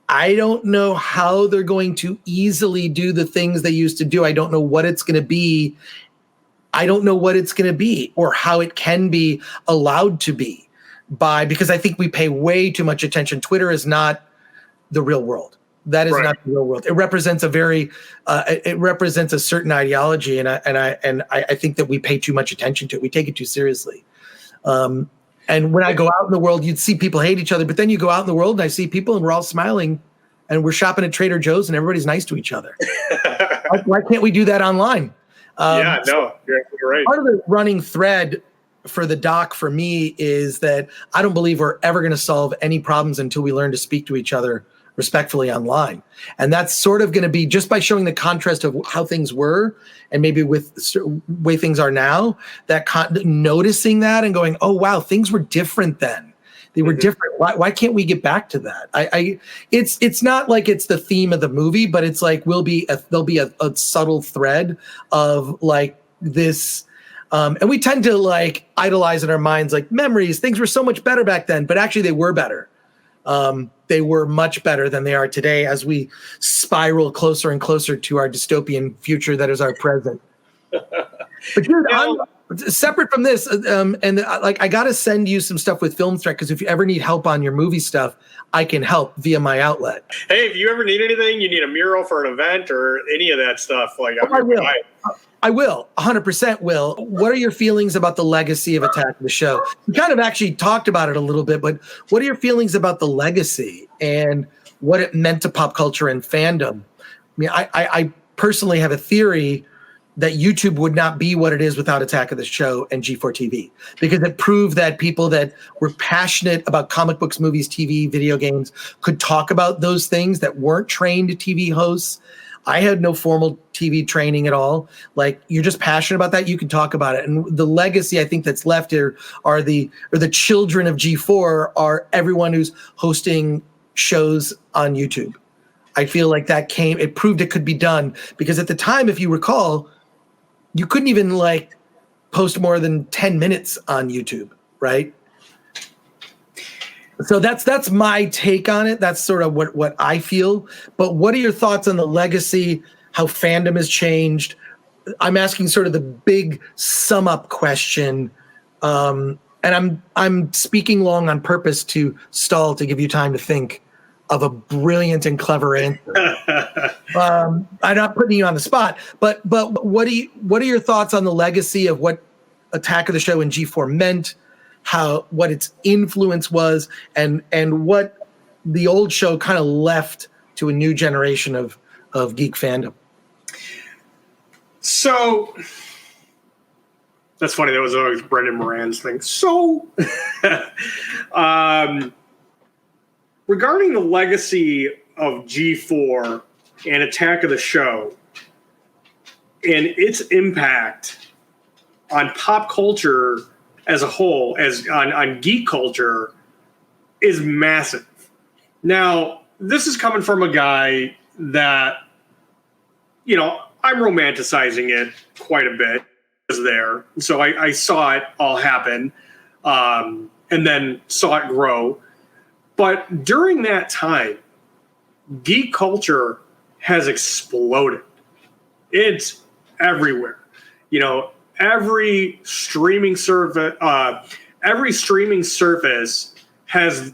I don't know how they're going to easily do the things they used to do. I don't know what it's going to be. Or how it can be allowed to be because I think we pay way too much attention. Twitter is not the real world. That is not the real world. It represents a certain ideology. And I think that we pay too much attention to it. We take it too seriously. And when I go out in the world, you'd see people hate each other, but then you go out in the world and I see people and we're all smiling and we're shopping at Trader Joe's and everybody's nice to each other. Why can't we do that online? You're right. Part of the running thread for the doc for me is that I don't believe we're ever going to solve any problems until we learn to speak to each other respectfully online. And that's sort of going to be just by showing the contrast of how things were and maybe with the way things are now, noticing that and going, oh, wow, things were different then. They were different. Why can't we get back to that? It's not like it's the theme of the movie, but it's like there'll be a subtle thread of like this, and we tend to like idolize in our minds like memories. Things were so much better back then, but actually they were better. They were much better than they are today as we spiral closer and closer to our dystopian future that is our present. But dude, separate from this, I got to send you some stuff with Film Threat because if you ever need help on your movie stuff, I can help via my outlet. Hey, if you ever need anything, you need a mural for an event or any of that stuff, I will, 100% will. What are your feelings about the legacy of Attack of the Show? We kind of actually talked about it a little bit, but what are your feelings about the legacy and what it meant to pop culture and fandom? I mean, I personally have a theory that YouTube would not be what it is without Attack of the Show and G4 TV, because it proved that people that were passionate about comic books, movies, TV, video games could talk about those things that weren't trained TV hosts. I had no formal TV training at all. Like, you're just passionate about that, you can talk about it. And the legacy I think that's left here are the children of G4 are everyone who's hosting shows on YouTube. I feel like it proved it could be done, because at the time, if you recall, you couldn't even post more than 10 minutes on YouTube, right? So that's my take on it. That's sort of what I feel. But what are your thoughts on the legacy, how fandom has changed? I'm asking sort of the big sum up question. And I'm speaking long on purpose to stall to give you time to think of a brilliant and clever answer. I'm not putting you on the spot, but what are your thoughts on the legacy of what Attack of the Show and G4 meant? What its influence was, and what the old show kind of left to a new generation of geek fandom. So that's funny. That was always Brendan Moran's thing. So regarding the legacy of G4 and Attack of the Show and its impact on pop culture as a whole, as on geek culture, is massive. Now, this is coming from a guy that, I'm romanticizing it quite a bit. I was there. So I saw it all happen, and then saw it grow. But during that time, geek culture has exploded. It's everywhere. Every streaming service has,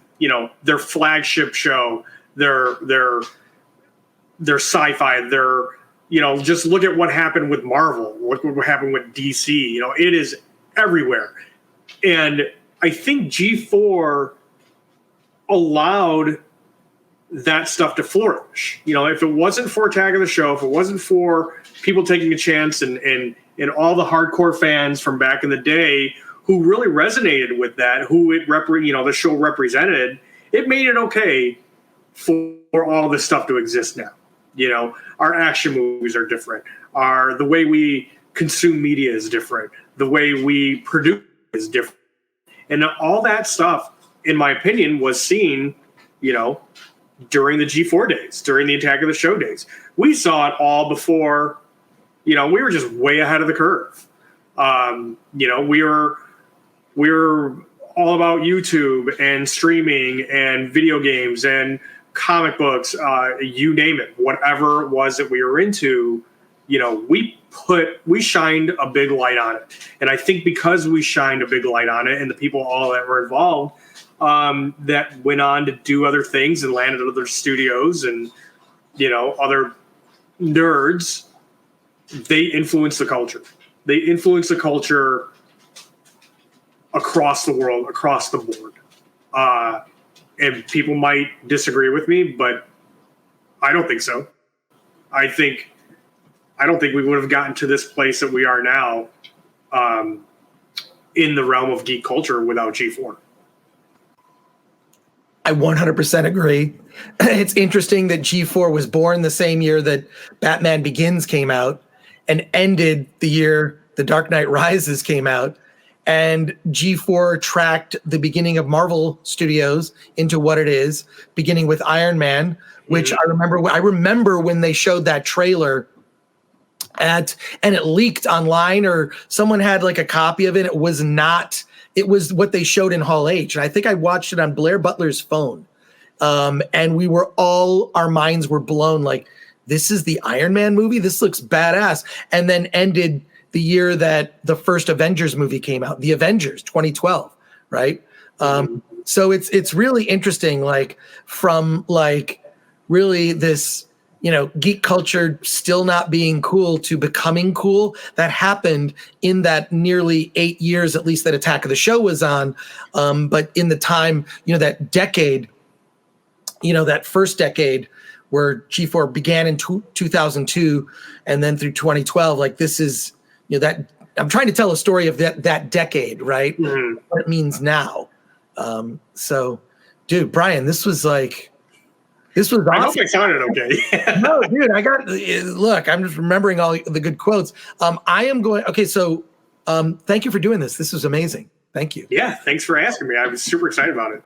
their flagship show, their sci-fi, just look at what happened with Marvel, look what happened with DC. It is everywhere. And I think G4 allowed that stuff to flourish. If it wasn't for Attack of the Show, if it wasn't for people taking a chance and all the hardcore fans from back in the day who really resonated with that, who the show represented, it made it okay for all this stuff to exist now. Our action movies are different. The way we consume media is different. The way we produce is different. And all that stuff, in my opinion, was seen, during the G4 days, during the Attack of the Show days. We saw it all before, we were just way ahead of the curve. We were all about YouTube and streaming and video games and comic books, you name it, whatever it was that we were into, we shined a big light on it. And I think because we shined a big light on it and the people all that were involved, that went on to do other things and landed at other studios and, other nerds, they influence the culture. They influence the culture across the world, across the board. And people might disagree with me, but I don't think so. I don't think we would have gotten to this place that we are now, in the realm of geek culture without G4. I 100% agree. It's interesting that G4 was born the same year that Batman Begins came out and ended the year The Dark Knight Rises came out. And G4 tracked the beginning of Marvel Studios into what it is, beginning with Iron Man, which I remember when they showed that trailer and it leaked online, or someone had like a copy of it. It was what they showed in Hall H. And I think I watched it on Blair Butler's phone. And our minds were blown. Like, this is the Iron Man movie. This looks badass. And then ended the year that the first Avengers movie came out, The Avengers 2012. Right. So it's really interesting, like, from like really this, geek culture still not being cool to becoming cool. That happened in that nearly 8 years, at least, that Attack of the Show was on. But in the time, that decade, that first decade where G4 began in 2002 and then through 2012, like, this is, that I'm trying to tell a story of that decade, right? Mm-hmm. What it means now. So, dude, Brian, this was awesome. I hope I sounded okay. No, dude, I'm just remembering all the good quotes. So thank you for doing this. This was amazing. Thank you. Yeah, thanks for asking me. I was super excited about it.